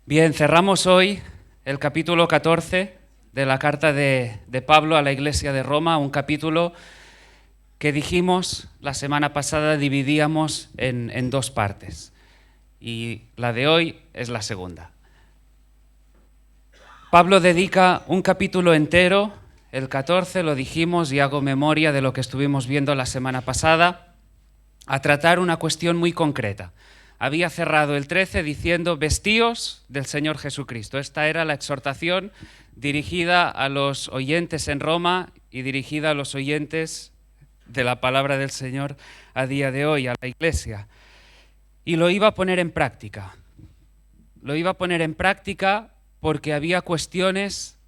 Bien, cerramos hoy el capítulo 14 de la carta de Pablo a la iglesia de Roma, un capítulo que dijimos la semana pasada dividíamos en dos partes y la de hoy es la segunda. Pablo dedica un capítulo entero, el 14 lo dijimos y hago memoria de lo que estuvimos viendo la semana pasada, a tratar una cuestión muy concreta. Había cerrado el 13 diciendo, vestíos del Señor Jesucristo. Esta era la exhortación dirigida a los oyentes en Roma y dirigida a los oyentes de la palabra del Señor a día de hoy, a la iglesia. Y lo iba a poner en práctica. Lo iba a poner en práctica porque había cuestiones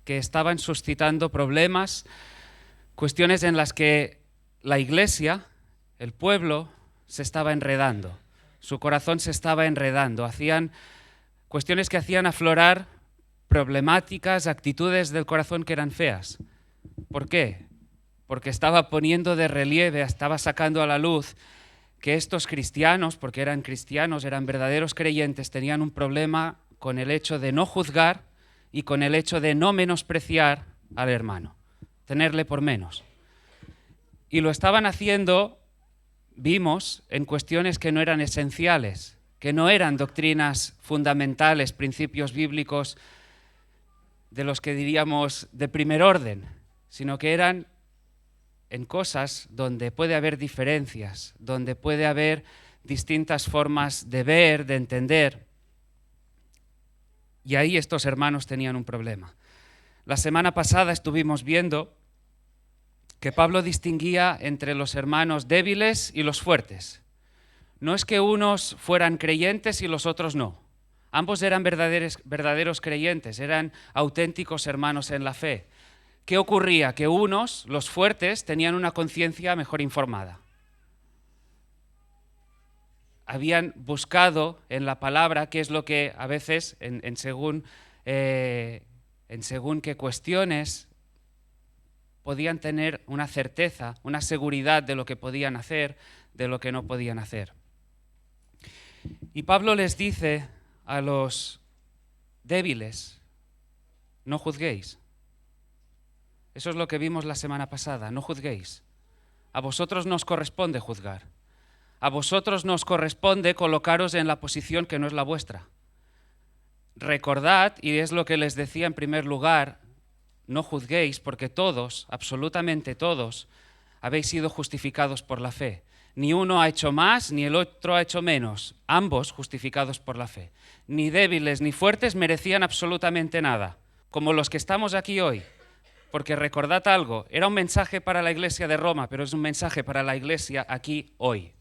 que estaban suscitando problemas, cuestiones en las que la iglesia, el pueblo, se estaba enredando. Su corazón se estaba enredando. Hacían cuestiones que hacían aflorar problemáticas, actitudes del corazón que eran feas. ¿Por qué? Porque estaba poniendo de relieve, estaba sacando a la luz que estos cristianos, porque eran cristianos, eran verdaderos creyentes, tenían un problema con el hecho de no juzgar y con el hecho de no menospreciar al hermano, tenerle por menos. Y lo estaban haciendo, vimos, en cuestiones que no eran esenciales, que no eran doctrinas fundamentales, principios bíblicos de los que diríamos de primer orden, sino que eran en cosas donde puede haber diferencias, donde puede haber distintas formas de ver, de entender. Y ahí estos hermanos tenían un problema. La semana pasada estuvimos viendo que Pablo distinguía entre los hermanos débiles y los fuertes. No es que unos fueran creyentes y los otros no. Ambos eran verdaderos creyentes, eran auténticos hermanos en la fe. ¿Qué ocurría? Que unos, los fuertes, tenían una conciencia mejor informada. Habían buscado en la palabra qué es lo que a veces, en según qué cuestiones, podían tener una certeza, una seguridad de lo que podían hacer, de lo que no podían hacer. Y Pablo les dice a los débiles, no juzguéis. Eso es lo que vimos la semana pasada, no juzguéis. A vosotros no os corresponde juzgar. A vosotros no os corresponde colocaros en la posición que no es la vuestra. Recordad, y es lo que les decía en primer lugar, no juzguéis porque todos, absolutamente todos, habéis sido justificados por la fe. Ni uno ha hecho más, ni el otro ha hecho menos. Ambos justificados por la fe. Ni débiles ni fuertes merecían absolutamente nada, como los que estamos aquí hoy. Porque recordad algo, era un mensaje para la iglesia de Roma, pero es un mensaje para la iglesia aquí hoy.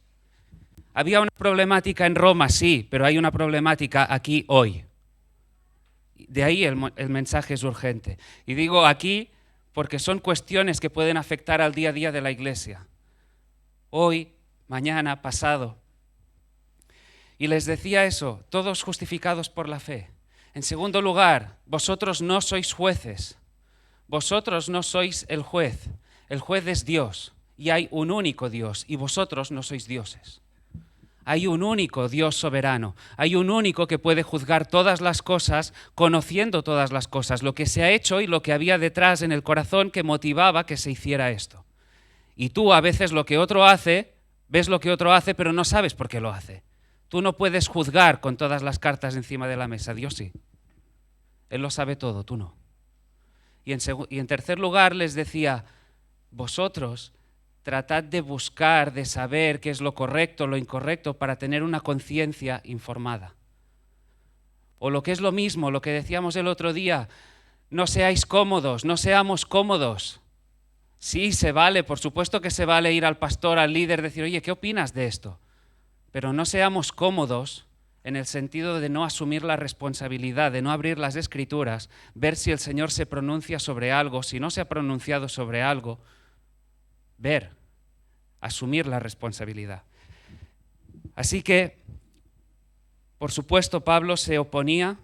Había una problemática en Roma, sí, pero hay una problemática aquí hoy. De ahí el mensaje es urgente. Y digo aquí porque son cuestiones que pueden afectar al día a día de la iglesia. Hoy, mañana, pasado. Y les decía eso, todos justificados por la fe. En segundo lugar, vosotros no sois jueces. Vosotros no sois el juez. El juez es Dios. Y hay un único Dios. Y vosotros no sois dioses. Hay un único Dios soberano, hay un único que puede juzgar todas las cosas, conociendo todas las cosas, lo que se ha hecho y lo que había detrás en el corazón que motivaba que se hiciera esto. Y tú a veces lo que otro hace, ves lo que otro hace, pero no sabes por qué lo hace. Tú no puedes juzgar con todas las cartas encima de la mesa, Dios sí. Él lo sabe todo, tú no. Y en tercer lugar les decía, vosotros tratad de buscar, de saber qué es lo correcto, lo incorrecto, para tener una conciencia informada. O lo que es lo mismo, lo que decíamos el otro día, no seáis cómodos, no seamos cómodos. Sí, se vale, por supuesto que se vale ir al pastor, al líder, decir, oye, ¿qué opinas de esto? Pero no seamos cómodos en el sentido de no asumir la responsabilidad, de no abrir las Escrituras, ver si el Señor se pronuncia sobre algo, si no se ha pronunciado sobre algo, ver, asumir la responsabilidad. Así que, por supuesto, Pablo se oponía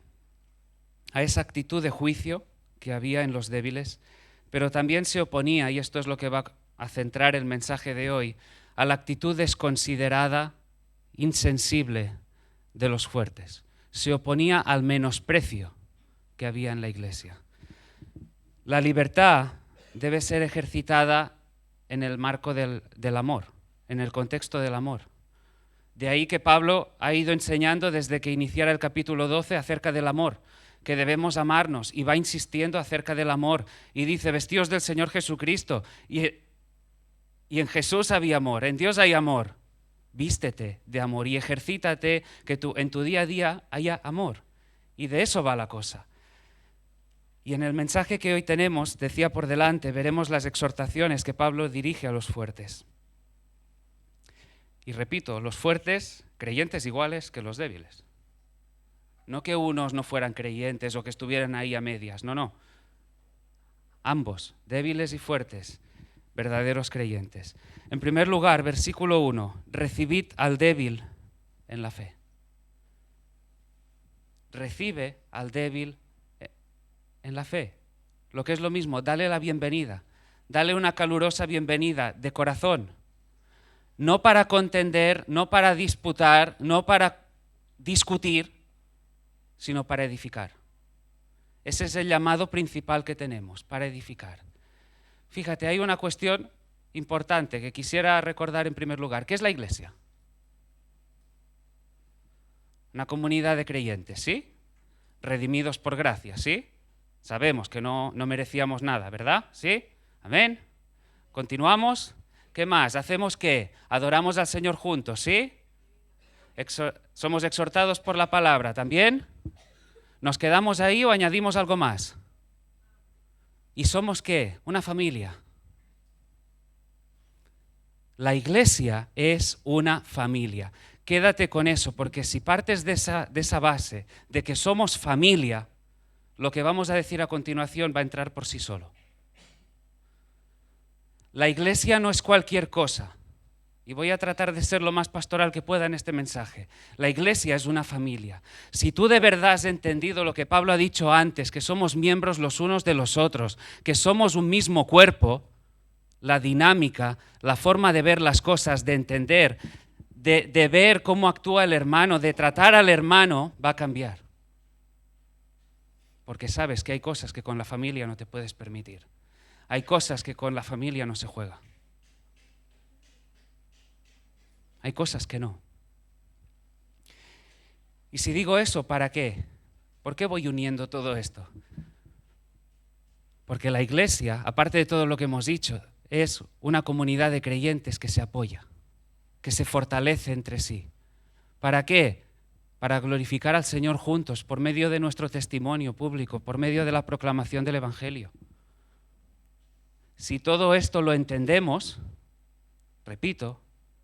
a esa actitud de juicio que había en los débiles, pero también se oponía, y esto es lo que va a centrar el mensaje de hoy, a la actitud desconsiderada, insensible de los fuertes. se oponía al menosprecio que había en la iglesia. La libertad debe ser ejercitada en el marco del amor, en el contexto del amor. De ahí que Pablo ha ido enseñando desde que iniciara el capítulo 12 acerca del amor, que debemos amarnos, y va insistiendo acerca del amor, y dice, vestíos del Señor Jesucristo, y en Jesús había amor, en Dios hay amor. Vístete de amor y ejercítate que en tu día a día haya amor. Y de eso va la cosa. Y en el mensaje que hoy tenemos, decía por delante, veremos las exhortaciones que Pablo dirige a los fuertes. Y repito, los fuertes, creyentes iguales que los débiles. No que unos no fueran creyentes o que estuvieran ahí a medias, no. Ambos, débiles y fuertes, verdaderos creyentes. En primer lugar, versículo 1, recibid al débil en la fe. Recibe al débil en la fe. Lo que es lo mismo, dale la bienvenida, dale una calurosa bienvenida de corazón. No para contender, no para disputar, no para discutir, sino para edificar. Ese es el llamado principal que tenemos, para edificar. Fíjate, hay una cuestión importante que quisiera recordar en primer lugar. ¿Qué es la iglesia? Una comunidad de creyentes, ¿sí? Redimidos por gracia, ¿sí? Sabemos que no merecíamos nada, ¿verdad? ¿Sí? Amén. Continuamos. ¿Qué más? ¿Hacemos qué? Adoramos al Señor juntos, ¿sí? Somos exhortados por la palabra, ¿también? ¿Nos quedamos ahí o añadimos algo más? ¿Y somos qué? Una familia. La iglesia es una familia. Quédate con eso, porque si partes de esa base, de que somos familia, lo que vamos a decir a continuación va a entrar por sí solo. La iglesia no es cualquier cosa, y voy a tratar de ser lo más pastoral que pueda en este mensaje. La iglesia es una familia. Si tú de verdad has entendido lo que Pablo ha dicho antes, que somos miembros los unos de los otros, que somos un mismo cuerpo, la dinámica, la forma de ver las cosas, de entender, de ver cómo actúa el hermano, de tratar al hermano, va a cambiar. Porque sabes que hay cosas que con la familia no te puedes permitir. Hay cosas que con la familia no se juega. Hay cosas que no. Y si digo eso, ¿para qué? ¿Por qué voy uniendo todo esto? Porque la iglesia, aparte de todo lo que hemos dicho, es una comunidad de creyentes que se apoya, que se fortalece entre sí. ¿Para qué? Para glorificar al Señor juntos, por medio de nuestro testimonio público, por medio de la proclamación del Evangelio. Si todo esto lo entendemos, repito,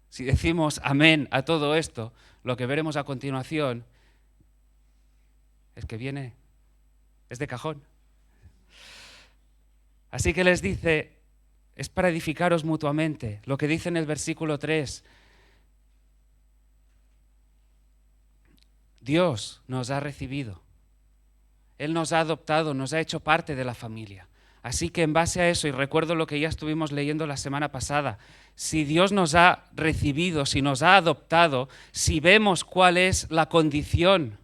si decimos amén a todo esto, lo que veremos a continuación es que viene, es de cajón. Así que les dice, es para edificaros mutuamente. Lo que dice en el versículo 3, Dios nos ha recibido. Él nos ha adoptado, nos ha hecho parte de la familia. Así que en base a eso, y recuerdo lo que ya estuvimos leyendo la semana pasada, si Dios nos ha recibido, si nos ha adoptado, si vemos cuál es la condición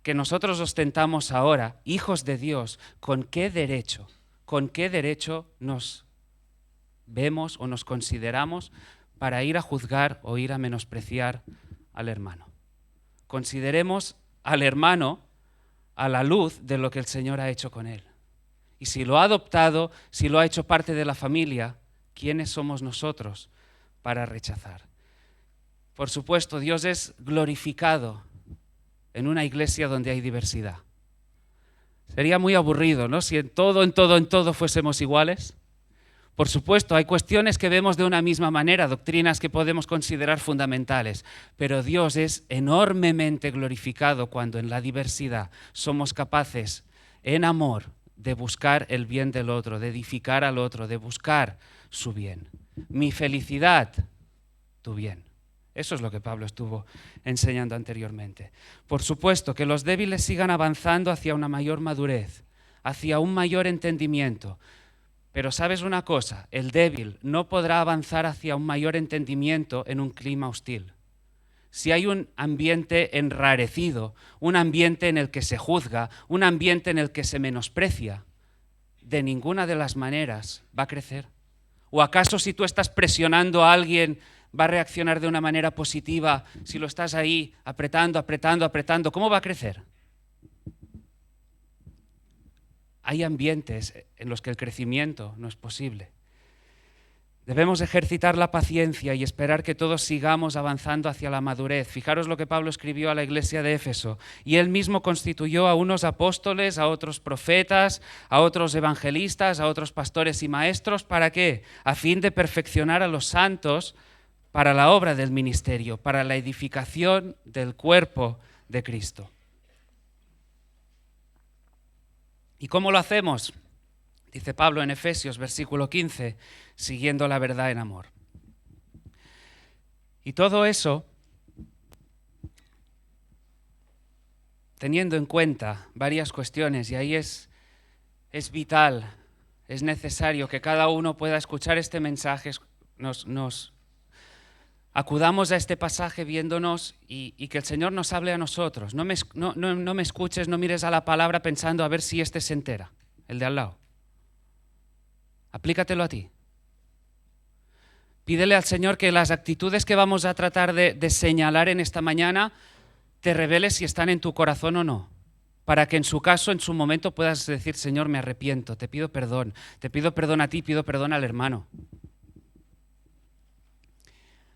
que nosotros ostentamos ahora, hijos de Dios, ¿con qué derecho nos vemos o nos consideramos para ir a juzgar o ir a menospreciar al hermano? Consideremos al hermano a la luz de lo que el Señor ha hecho con él. Y si lo ha adoptado, si lo ha hecho parte de la familia, ¿quiénes somos nosotros para rechazar? Por supuesto, Dios es glorificado en una iglesia donde hay diversidad. Sería muy aburrido, ¿no? Si en todo fuésemos iguales. Por supuesto, hay cuestiones que vemos de una misma manera, doctrinas que podemos considerar fundamentales, pero Dios es enormemente glorificado cuando en la diversidad somos capaces, en amor, de buscar el bien del otro, de edificar al otro, de buscar su bien. Mi felicidad, tu bien. Eso es lo que Pablo estuvo enseñando anteriormente. Por supuesto, que los débiles sigan avanzando hacia una mayor madurez, hacia un mayor entendimiento. Pero ¿sabes una cosa? El débil no podrá avanzar hacia un mayor entendimiento en un clima hostil. si hay un ambiente enrarecido, un ambiente en el que se juzga, un ambiente en el que se menosprecia, de ninguna de las maneras va a crecer. ¿O acaso si tú estás presionando a alguien va a reaccionar de una manera positiva si lo estás ahí apretando, apretando, apretando? ¿Cómo va a crecer? Hay ambientes en los que el crecimiento no es posible. Debemos ejercitar la paciencia y esperar que todos sigamos avanzando hacia la madurez. Fijaros lo que Pablo escribió a la iglesia de Éfeso. Y él mismo constituyó a unos apóstoles, a otros profetas, a otros evangelistas, a otros pastores y maestros. ¿Para qué? A fin de perfeccionar a los santos para la obra del ministerio, para la edificación del cuerpo de Cristo. ¿Y cómo lo hacemos? Dice Pablo en Efesios, versículo 15, siguiendo la verdad en amor. Y todo eso, teniendo en cuenta varias cuestiones, y ahí es vital, es necesario que cada uno pueda escuchar este mensaje, nos acudamos a este pasaje viéndonos y que el Señor nos hable a nosotros. No me escuches, no mires a la palabra pensando a ver si este se entera, el de al lado. Aplícatelo a ti. Pídele al Señor que las actitudes que vamos a tratar de señalar en esta mañana te revele si están en tu corazón o no, para que en su caso, en su momento, puedas decir: Señor, me arrepiento, te pido perdón a ti, pido perdón al hermano.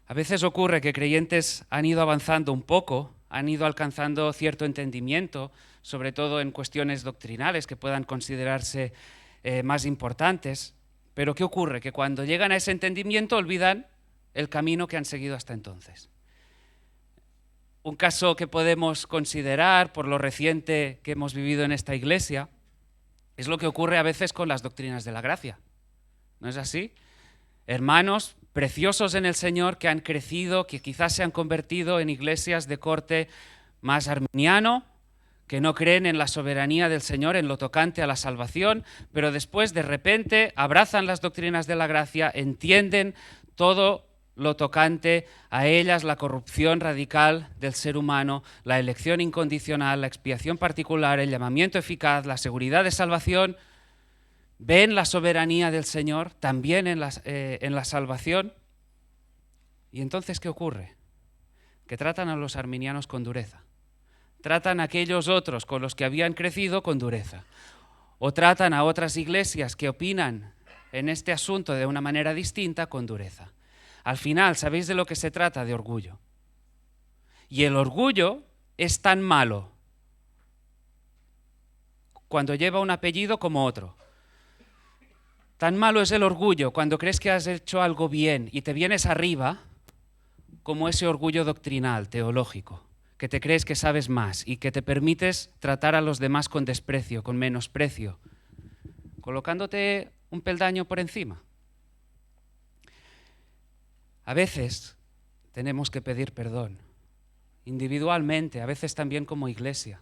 A veces ocurre que creyentes han ido avanzando un poco, han ido alcanzando cierto entendimiento, sobre todo en cuestiones doctrinales que puedan considerarse más importantes. Pero ¿qué ocurre? Que cuando llegan a ese entendimiento olvidan el camino que han seguido hasta entonces. Un caso que podemos considerar por lo reciente que hemos vivido en esta iglesia es lo que ocurre a veces con las doctrinas de la gracia. ¿No es así? Hermanos preciosos en el Señor que han crecido, que quizás se han convertido en iglesias de corte más arminiano, que no creen en la soberanía del Señor en lo tocante a la salvación, pero después de repente abrazan las doctrinas de la gracia, entienden todo lo tocante a ellas, la corrupción radical del ser humano, la elección incondicional, la expiación particular, el llamamiento eficaz, la seguridad de salvación. Ven la soberanía del Señor también en la salvación. ¿Y entonces qué ocurre? Que tratan a los arminianos con dureza. Tratan a aquellos otros con los que habían crecido con dureza. O tratan a otras iglesias que opinan en este asunto de una manera distinta con dureza. Al final, ¿sabéis de lo que se trata? De orgullo. Y el orgullo es tan malo cuando lleva un apellido como otro. Tan malo es el orgullo cuando crees que has hecho algo bien y te vienes arriba, como ese orgullo doctrinal, teológico, que te crees que sabes más y que te permites tratar a los demás con desprecio, con menosprecio, colocándote un peldaño por encima. A veces tenemos que pedir perdón, individualmente, a veces también como iglesia.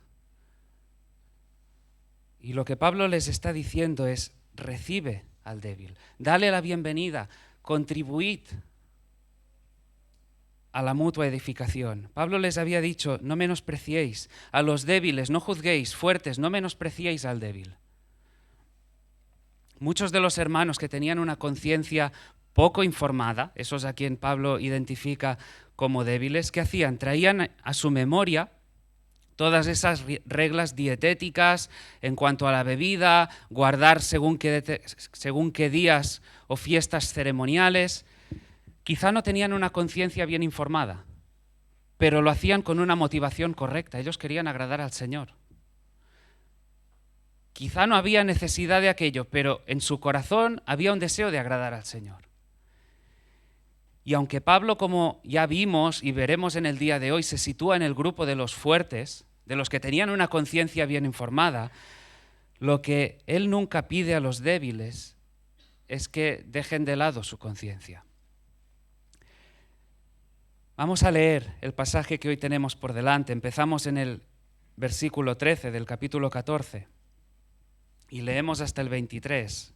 Y lo que Pablo les está diciendo es: recibe al débil, dale la bienvenida, contribuid a la mutua edificación. Pablo les había dicho: no menospreciéis a los débiles, no juzguéis, fuertes, no menospreciéis al débil. Muchos de los hermanos que tenían una conciencia poco informada, esos a quien Pablo identifica como débiles, ¿qué hacían? Traían a su memoria todas esas reglas dietéticas en cuanto a la bebida, guardar según qué días o fiestas ceremoniales. Quizá no tenían una conciencia bien informada, pero lo hacían con una motivación correcta. Ellos querían agradar al Señor. Quizá no había necesidad de aquello, pero en su corazón había un deseo de agradar al Señor. Y aunque Pablo, como ya vimos y veremos en el día de hoy, se sitúa en el grupo de los fuertes, de los que tenían una conciencia bien informada, lo que él nunca pide a los débiles es que dejen de lado su conciencia. Vamos a leer el pasaje que hoy tenemos por delante. Empezamos en el versículo 13 del capítulo 14 y leemos hasta el 23.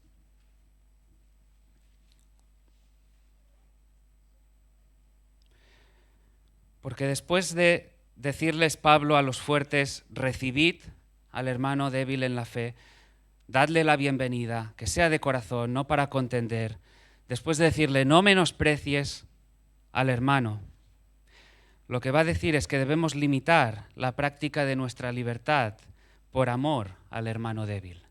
Porque después de decirles Pablo a los fuertes, recibid al hermano débil en la fe, dadle la bienvenida, que sea de corazón, no para contender. Después de decirle, no menosprecies al hermano, lo que va a decir es que debemos limitar la práctica de nuestra libertad por amor al hermano débil.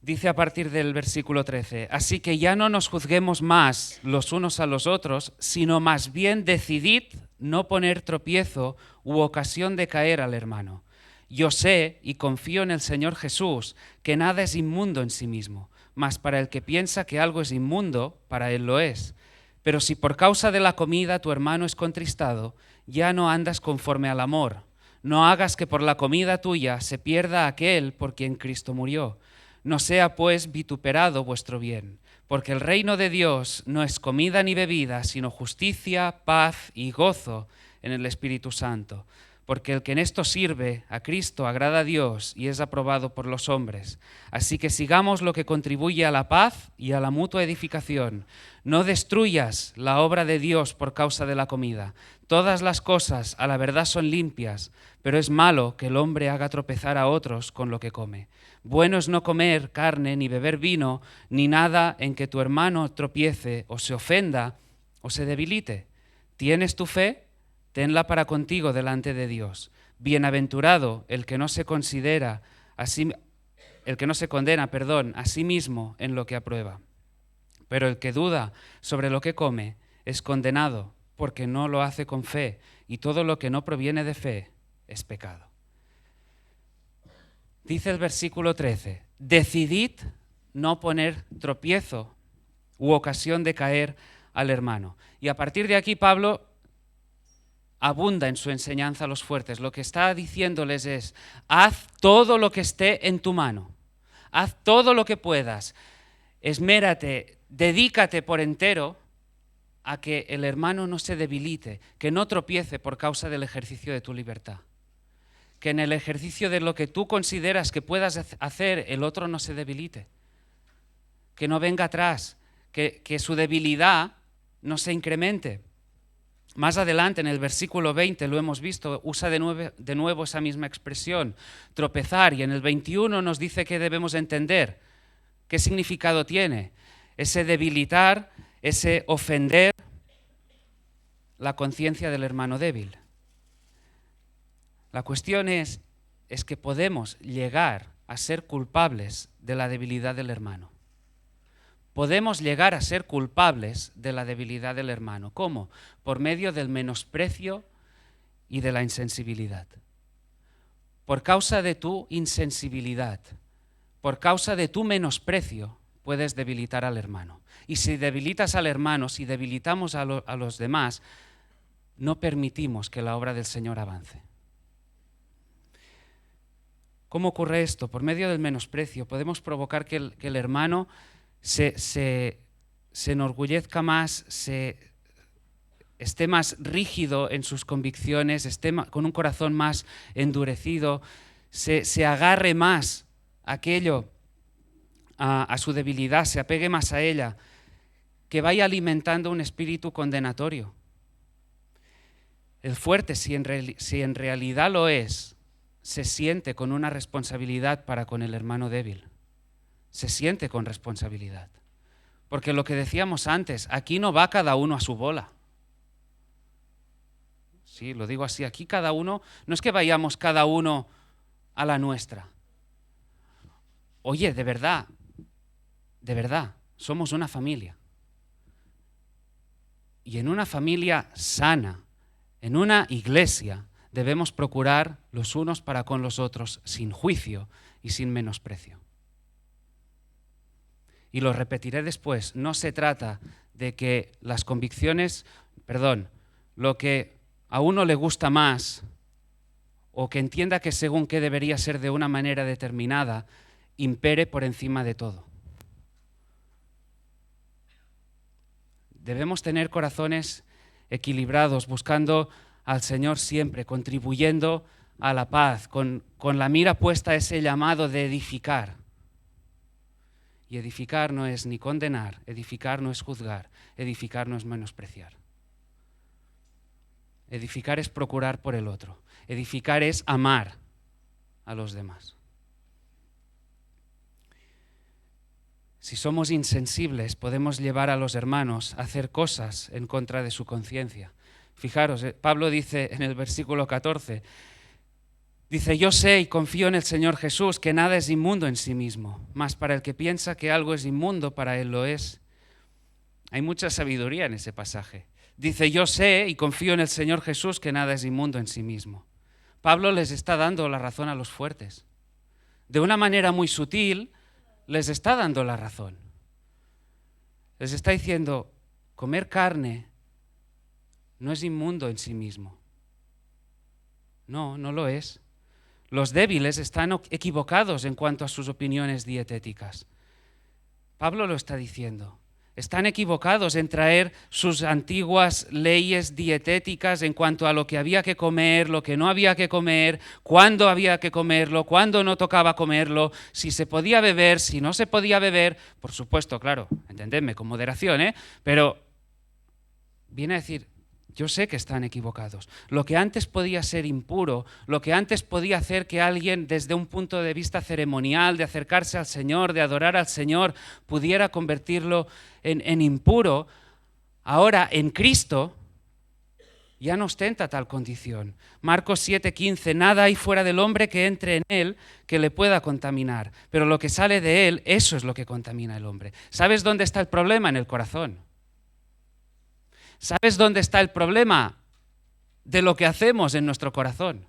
Dice a partir del versículo 13, así que ya no nos juzguemos más los unos a los otros, sino más bien decidid no poner tropiezo u ocasión de caer al hermano. Yo sé y confío en el Señor Jesús que nada es inmundo en sí mismo, mas para el que piensa que algo es inmundo, para él lo es. Pero si por causa de la comida tu hermano es contristado, ya no andas conforme al amor. No hagas que por la comida tuya se pierda aquel por quien Cristo murió. No sea pues vituperado vuestro bien, porque el reino de Dios no es comida ni bebida, sino justicia, paz y gozo en el Espíritu Santo. Porque el que en esto sirve a Cristo agrada a Dios y es aprobado por los hombres. Así que sigamos lo que contribuye a la paz y a la mutua edificación. No destruyas la obra de Dios por causa de la comida. Todas las cosas a la verdad son limpias, pero es malo que el hombre haga tropezar a otros con lo que come. Bueno es no comer carne, ni beber vino, ni nada en que tu hermano tropiece o se ofenda o se debilite. ¿Tienes tu fe? Tenla para contigo delante de Dios. Bienaventurado el que no se condena a sí mismo en lo que aprueba. Pero el que duda sobre lo que come es condenado, porque no lo hace con fe, y todo lo que no proviene de fe es pecado. Dice el versículo 13, decidid no poner tropiezo u ocasión de caer al hermano. Y a partir de aquí Pablo abunda en su enseñanza a los fuertes. Lo que está diciéndoles es, haz todo lo que esté en tu mano, haz todo lo que puedas, esmérate, dedícate por entero a que el hermano no se debilite, que no tropiece por causa del ejercicio de tu libertad, que en el ejercicio de lo que tú consideras que puedas hacer el otro no se debilite, que no venga atrás, que su debilidad no se incremente. Más adelante, en el versículo 20, lo hemos visto, usa de nuevo esa misma expresión, tropezar, y en el 21 nos dice que debemos entender qué significado tiene ese debilitar, ese ofender la conciencia del hermano débil. La cuestión es que podemos llegar a ser culpables de la debilidad del hermano. Podemos llegar a ser culpables de la debilidad del hermano. ¿Cómo? Por medio del menosprecio y de la insensibilidad. Por causa de tu insensibilidad, por causa de tu menosprecio, puedes debilitar al hermano. Y si debilitas al hermano, si debilitamos a los demás, no permitimos que la obra del Señor avance. ¿Cómo ocurre esto? Por medio del menosprecio podemos provocar que el hermano se enorgullezca más, esté más rígido en sus convicciones, esté con un corazón más endurecido, se agarre más a aquello, a su debilidad, se apegue más a ella, que vaya alimentando un espíritu condenatorio. El fuerte, si en realidad lo es, se siente con una responsabilidad para con el hermano débil. Se siente con responsabilidad. Porque lo que decíamos antes, aquí no va cada uno a su bola. Sí, lo digo así, aquí cada uno, no es que vayamos cada uno a la nuestra. Oye, de verdad, somos una familia. Y en una familia sana, en una iglesia, debemos procurar los unos para con los otros sin juicio y sin menosprecio. Y lo repetiré después, no se trata de que las convicciones, lo que a uno le gusta más o que entienda que según qué debería ser de una manera determinada, impere por encima de todo. Debemos tener corazones equilibrados, buscando al Señor siempre, contribuyendo a la paz, con la mira puesta a ese llamado de edificar. Y edificar no es ni condenar, edificar no es juzgar, edificar no es menospreciar. Edificar es procurar por el otro. Edificar es amar a los demás. Si somos insensibles, podemos llevar a los hermanos a hacer cosas en contra de su conciencia. Fijaros, Pablo dice en el versículo 14, dice, yo sé y confío en el Señor Jesús que nada es inmundo en sí mismo, mas para el que piensa que algo es inmundo, para él lo es. Hay mucha sabiduría en ese pasaje. Dice, yo sé y confío en el Señor Jesús que nada es inmundo en sí mismo. Pablo les está dando la razón a los fuertes. De una manera muy sutil, les está dando la razón. Les está diciendo, comer carne no es inmundo en sí mismo. No, no lo es. Los débiles están equivocados en cuanto a sus opiniones dietéticas. Pablo lo está diciendo. Están equivocados en traer sus antiguas leyes dietéticas en cuanto a lo que había que comer, lo que no había que comer, cuándo había que comerlo, cuándo no tocaba comerlo, si se podía beber, si no se podía beber. Por supuesto, claro, entendedme, con moderación, pero viene a decir, yo sé que están equivocados. Lo que antes podía ser impuro, lo que antes podía hacer que alguien desde un punto de vista ceremonial, de acercarse al Señor, de adorar al Señor, pudiera convertirlo en impuro, ahora en Cristo ya no ostenta tal condición. Marcos 7:15, nada hay fuera del hombre que entre en él que le pueda contaminar, pero lo que sale de él, eso es lo que contamina al hombre. ¿Sabes dónde está el problema? En el corazón. ¿Sabes dónde está el problema de lo que hacemos en nuestro corazón?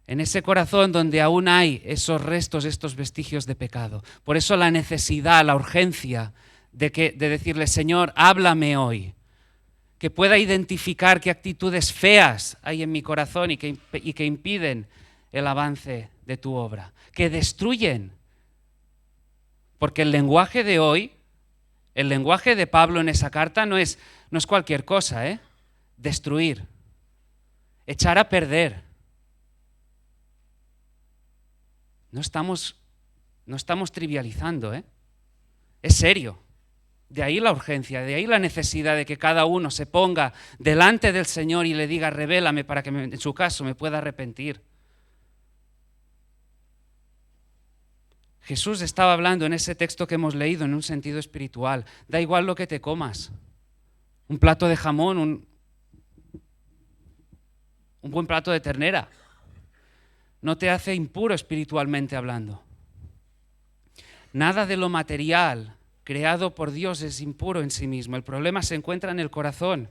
En ese corazón donde aún hay esos restos, estos vestigios de pecado. Por eso la necesidad, la urgencia de decirle, Señor, háblame hoy. Que pueda identificar qué actitudes feas hay en mi corazón y que impiden el avance de tu obra. Que destruyen. Porque el lenguaje de hoy, el lenguaje de Pablo en esa carta no es cualquier cosa, destruir, echar a perder. No estamos trivializando, es serio. De ahí la urgencia, de ahí la necesidad de que cada uno se ponga delante del Señor y le diga, revélame para que en su caso me pueda arrepentir. Jesús estaba hablando en ese texto que hemos leído en un sentido espiritual. Da igual lo que te comas. Un plato de jamón, un buen plato de ternera. No te hace impuro espiritualmente hablando. Nada de lo material creado por Dios es impuro en sí mismo. El problema se encuentra en el corazón.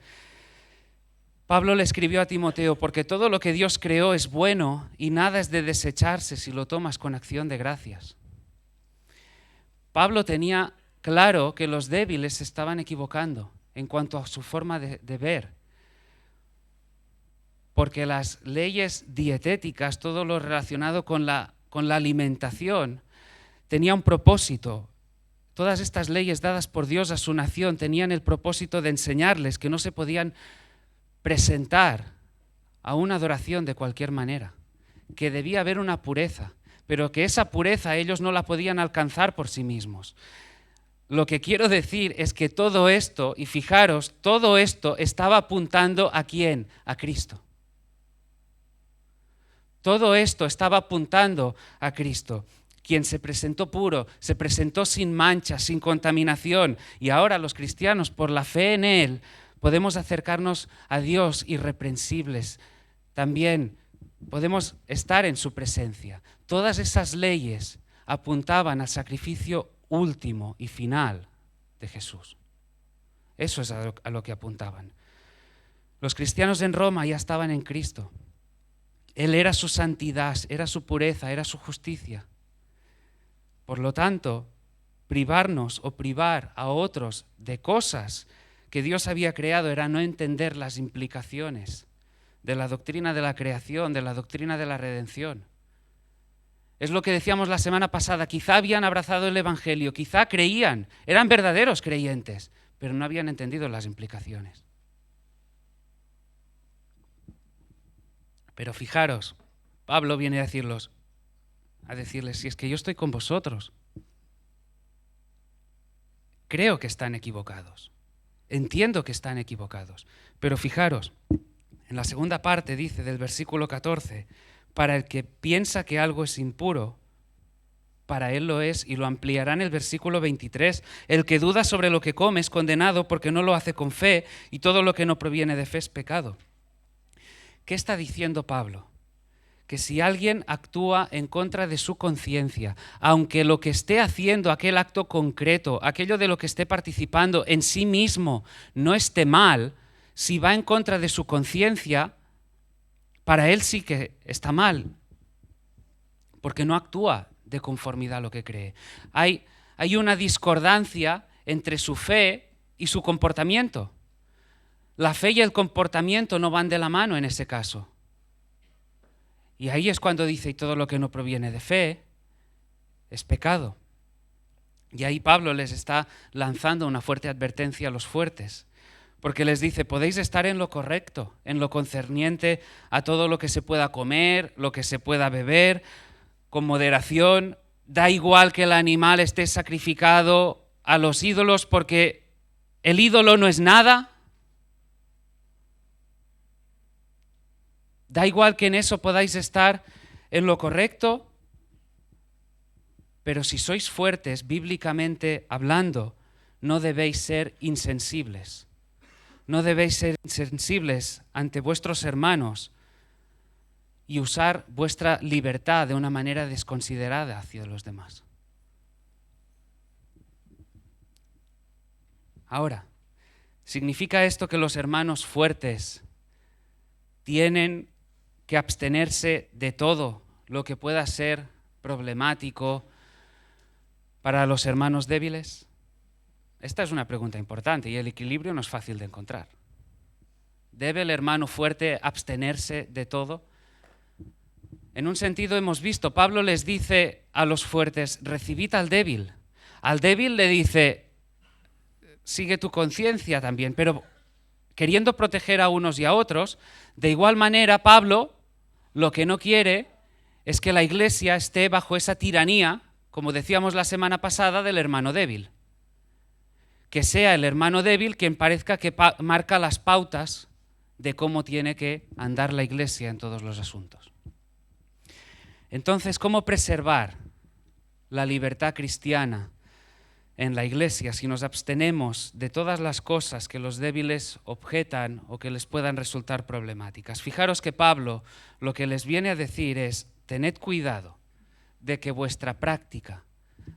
Pablo le escribió a Timoteo, porque todo lo que Dios creó es bueno y nada es de desecharse si lo tomas con acción de gracias. Pablo tenía claro que los débiles se estaban equivocando en cuanto a su forma de ver. Porque las leyes dietéticas, todo lo relacionado con la alimentación, tenía un propósito. Todas estas leyes dadas por Dios a su nación tenían el propósito de enseñarles que no se podían presentar a una adoración de cualquier manera, que debía haber una pureza, pero que esa pureza ellos no la podían alcanzar por sí mismos. Lo que quiero decir es que todo esto, y fijaros, todo esto estaba apuntando ¿a quién? A Cristo. Todo esto estaba apuntando a Cristo, quien se presentó puro, se presentó sin mancha, sin contaminación, y ahora los cristianos, por la fe en Él, podemos acercarnos a Dios irreprensibles. También podemos estar en su presencia. Todas esas leyes apuntaban al sacrificio último y final de Jesús. Eso es a lo que apuntaban. Los cristianos en Roma ya estaban en Cristo. Él era su santidad, era su pureza, era su justicia. Por lo tanto, privarnos o privar a otros de cosas que Dios había creado era no entender las implicaciones de la doctrina de la creación, de la doctrina de la redención. Es lo que decíamos la semana pasada, quizá habían abrazado el Evangelio, quizá creían, eran verdaderos creyentes, pero no habían entendido las implicaciones. Pero fijaros, Pablo viene a decirles, si es que yo estoy con vosotros, creo que están equivocados. entiendo que están equivocados. Pero fijaros, en la segunda parte dice del versículo 14, para el que piensa que algo es impuro, para él lo es, y lo ampliará en el versículo 23. El que duda sobre lo que come es condenado porque no lo hace con fe, y todo lo que no proviene de fe es pecado. ¿Qué está diciendo Pablo? Que si alguien actúa en contra de su conciencia, aunque lo que esté haciendo, aquel acto concreto, aquello de lo que esté participando en sí mismo no esté mal, si va en contra de su conciencia, para él sí que está mal, porque no actúa de conformidad a lo que cree. Hay una discordancia entre su fe y su comportamiento. La fe y el comportamiento no van de la mano en ese caso. Y ahí es cuando dice, y todo lo que no proviene de fe es pecado. Y ahí Pablo les está lanzando una fuerte advertencia a los fuertes, porque les dice, podéis estar en lo correcto, en lo concerniente a todo lo que se pueda comer, lo que se pueda beber, con moderación. Da igual que el animal esté sacrificado a los ídolos, porque el ídolo no es nada. Da igual que en eso podáis estar en lo correcto, pero si sois fuertes, bíblicamente hablando, no debéis ser insensibles. No debéis ser insensibles ante vuestros hermanos y usar vuestra libertad de una manera desconsiderada hacia los demás. Ahora, ¿significa esto que los hermanos fuertes tienen que abstenerse de todo lo que pueda ser problemático para los hermanos débiles? Esta es una pregunta importante y el equilibrio no es fácil de encontrar. ¿Debe el hermano fuerte abstenerse de todo? En un sentido hemos visto, Pablo les dice a los fuertes, recibid al débil. Al débil le dice, sigue tu conciencia también, pero queriendo proteger a unos y a otros, de igual manera Pablo lo que no quiere es que la iglesia esté bajo esa tiranía, como decíamos la semana pasada, del hermano débil. Que sea el hermano débil quien parezca que marca las pautas de cómo tiene que andar la iglesia en todos los asuntos. Entonces, ¿cómo preservar la libertad cristiana en la iglesia si nos abstenemos de todas las cosas que los débiles objetan o que les puedan resultar problemáticas? Fijaros que Pablo lo que les viene a decir es, tened cuidado de que vuestra práctica,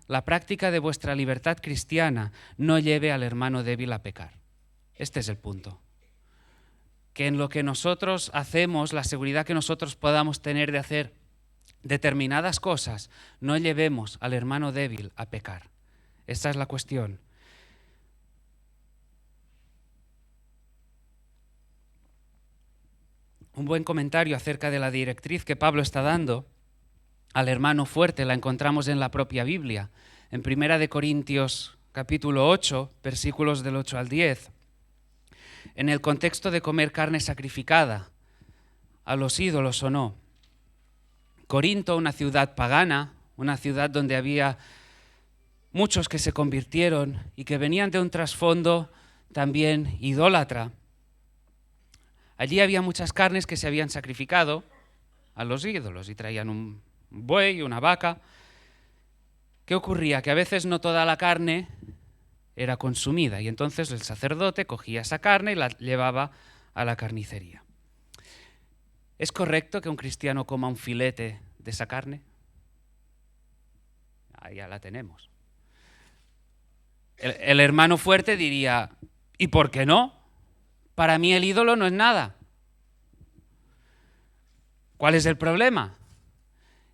la práctica de vuestra libertad cristiana, no lleve al hermano débil a pecar. Este es el punto. Que en lo que nosotros hacemos, la seguridad que nosotros podamos tener de hacer determinadas cosas, no llevemos al hermano débil a pecar. Esta es la cuestión. Un buen comentario acerca de la directriz que Pablo está dando al hermano fuerte la encontramos en la propia Biblia, en 1 Corintios capítulo 8, versículos del 8 al 10. En el contexto de comer carne sacrificada a los ídolos o no. Corinto, una ciudad pagana, una ciudad donde había muchos que se convirtieron y que venían de un trasfondo también idólatra. Allí había muchas carnes que se habían sacrificado a los ídolos y traían un buey, una vaca. ¿Qué ocurría? Que a veces no toda la carne era consumida y entonces el sacerdote cogía esa carne y la llevaba a la carnicería. ¿Es correcto que un cristiano coma un filete de esa carne? Ahí ya la tenemos. El hermano fuerte diría, ¿y por qué no? Para mí el ídolo no es nada. ¿Cuál es el problema?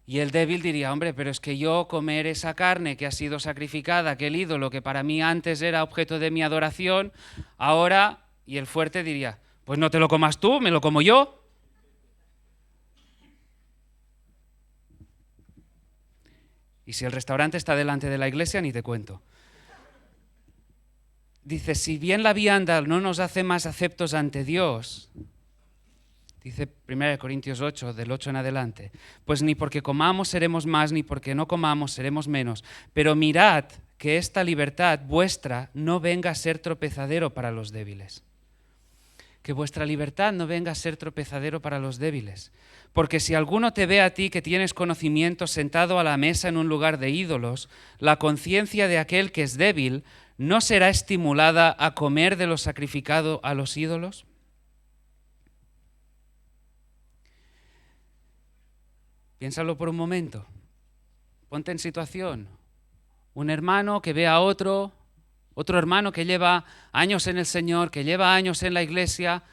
Y el débil diría, hombre, pero es que yo comer esa carne que ha sido sacrificada, aquel ídolo que para mí antes era objeto de mi adoración, ahora, y el fuerte diría, pues no te lo comas tú, me lo como yo. Y si el restaurante está delante de la iglesia, ni te cuento. Dice, si bien la vianda no nos hace más aceptos ante Dios, Dice 1 Corintios 8, del 8 en adelante. Pues ni porque comamos seremos más, ni porque no comamos seremos menos. Pero mirad que esta libertad vuestra no venga a ser tropezadero para los débiles. Que vuestra libertad no venga a ser tropezadero para los débiles. Porque si alguno te ve a ti que tienes conocimiento sentado a la mesa en un lugar de ídolos, la conciencia de aquel que es débil ¿no será estimulada a comer de lo sacrificado a los ídolos? Piénsalo por un momento. Ponte en situación. Un hermano que ve a otro hermano que lleva años en el Señor, que lleva años en la iglesia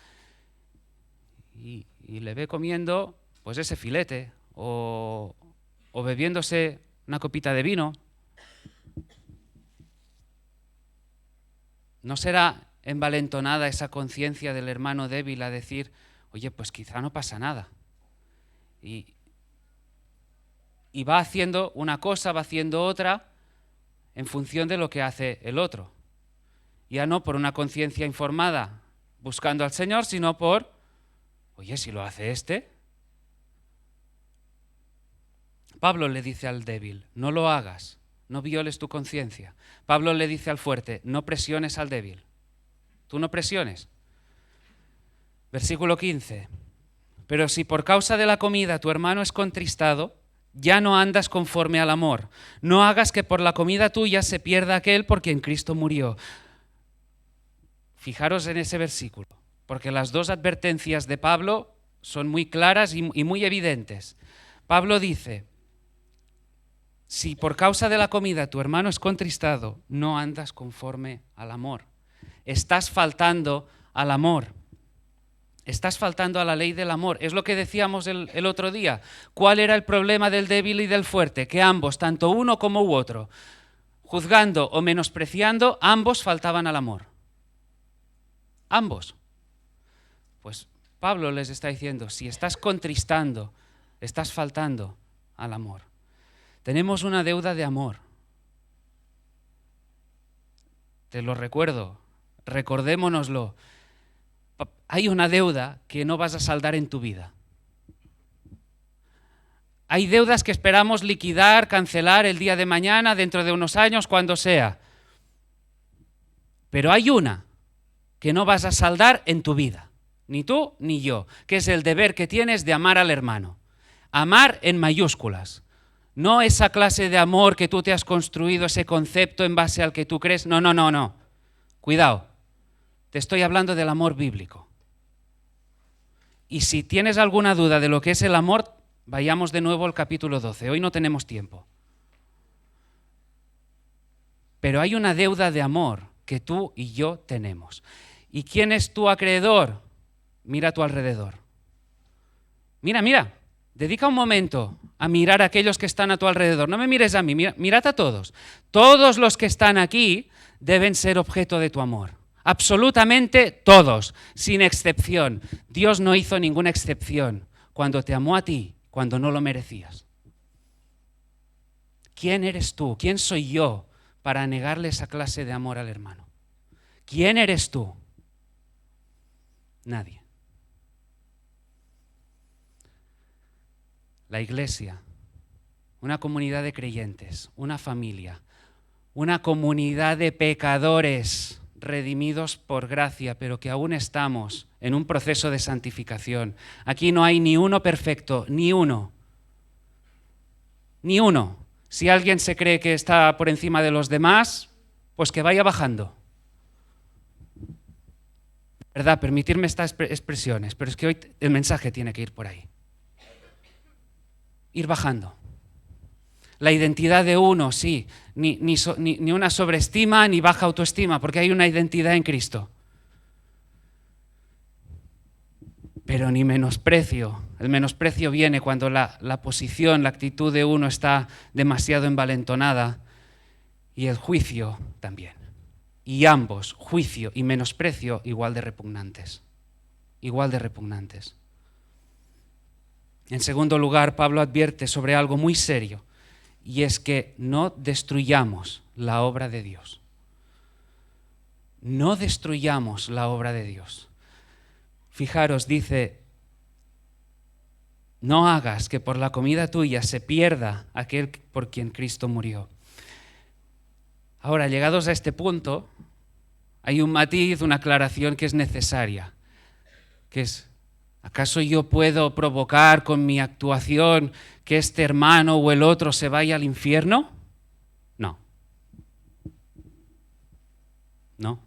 y le ve comiendo pues ese filete o bebiéndose una copita de vino. ¿No será envalentonada esa conciencia del hermano débil a decir, oye, pues quizá no pasa nada? Y va haciendo una cosa, va haciendo otra en función de lo que hace el otro. Ya no por una conciencia informada buscando al Señor, sino por, oye, si lo hace este. Pablo le dice al débil, no lo hagas, no violes tu conciencia. Pablo le dice al fuerte, no presiones al débil. Tú no presiones. Versículo 15. Pero si por causa de la comida tu hermano es contristado, ya no andas conforme al amor. No hagas que por la comida tuya se pierda aquel por quien Cristo murió. Fijaros en ese versículo, porque las dos advertencias de Pablo son muy claras y muy evidentes. Pablo dice, si por causa de la comida tu hermano es contristado, no andas conforme al amor. Estás faltando al amor. Estás faltando a la ley del amor. Es lo que decíamos el otro día. ¿Cuál era el problema del débil y del fuerte? Que ambos, tanto uno como otro, juzgando o menospreciando, ambos faltaban al amor. Ambos. Pues Pablo les está diciendo, si estás contristando, estás faltando al amor. Tenemos una deuda de amor. Te lo recuerdo, recordémonoslo. Hay una deuda que no vas a saldar en tu vida. Hay deudas que esperamos liquidar, cancelar el día de mañana, dentro de unos años, cuando sea. Pero hay una que no vas a saldar en tu vida, ni tú ni yo, que es el deber que tienes de amar al hermano. Amar en mayúsculas. No esa clase de amor que tú te has construido, ese concepto en base al que tú crees. No. Cuidado. Te estoy hablando del amor bíblico. Y si tienes alguna duda de lo que es el amor, vayamos de nuevo al capítulo 12. Hoy no tenemos tiempo. Pero hay una deuda de amor que tú y yo tenemos. ¿Y quién es tu acreedor? Mira a tu alrededor. Mira. Dedica un momento a mirar a aquellos que están a tu alrededor. No me mires a mí, mirad a todos. Todos los que están aquí deben ser objeto de tu amor. Absolutamente todos, sin excepción. Dios no hizo ninguna excepción cuando te amó a ti, cuando no lo merecías. ¿Quién eres tú? ¿Quién soy yo para negarle esa clase de amor al hermano? ¿Quién eres tú? Nadie. La iglesia, una comunidad de creyentes, una familia, una comunidad de pecadores redimidos por gracia, pero que aún estamos en un proceso de santificación. Aquí no hay ni uno perfecto, ni uno. Ni uno. Si alguien se cree que está por encima de los demás, pues que vaya bajando. ¿Verdad? Permitirme estas expresiones, pero es que hoy el mensaje tiene que ir por ahí. Ir bajando. La identidad de uno, sí, ni una sobreestima ni baja autoestima, porque hay una identidad en Cristo. Pero ni menosprecio. El menosprecio viene cuando la posición, la actitud de uno está demasiado envalentonada, y el juicio también. Y ambos, juicio y menosprecio, igual de repugnantes. Igual de repugnantes. En segundo lugar, Pablo advierte sobre algo muy serio. Y es que no destruyamos la obra de Dios. No destruyamos la obra de Dios. Fijaros, dice, no hagas que por la comida tuya se pierda aquel por quien Cristo murió. Ahora, llegados a este punto, hay un matiz, una aclaración que es necesaria, que es, ¿acaso yo puedo provocar con mi actuación que este hermano o el otro se vaya al infierno? No. No.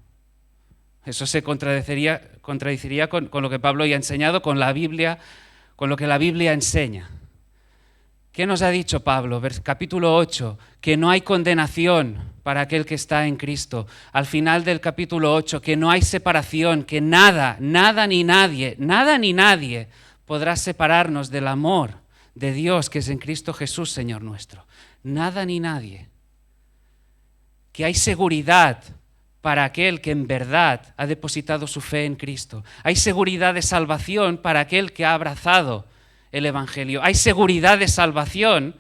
Eso se contradeciría con lo que Pablo ya ha enseñado, con la Biblia, con lo que la Biblia enseña. ¿Qué nos ha dicho Pablo? Capítulo 8, que no hay condenación para aquel que está en Cristo. Al final del capítulo 8, que no hay separación, que nada ni nadie podrá separarnos del amor de Dios que es en Cristo Jesús, Señor nuestro. Nada ni nadie. Que hay seguridad para aquel que en verdad ha depositado su fe en Cristo. Hay seguridad de salvación para aquel que ha abrazado el Evangelio. Hay seguridad de salvación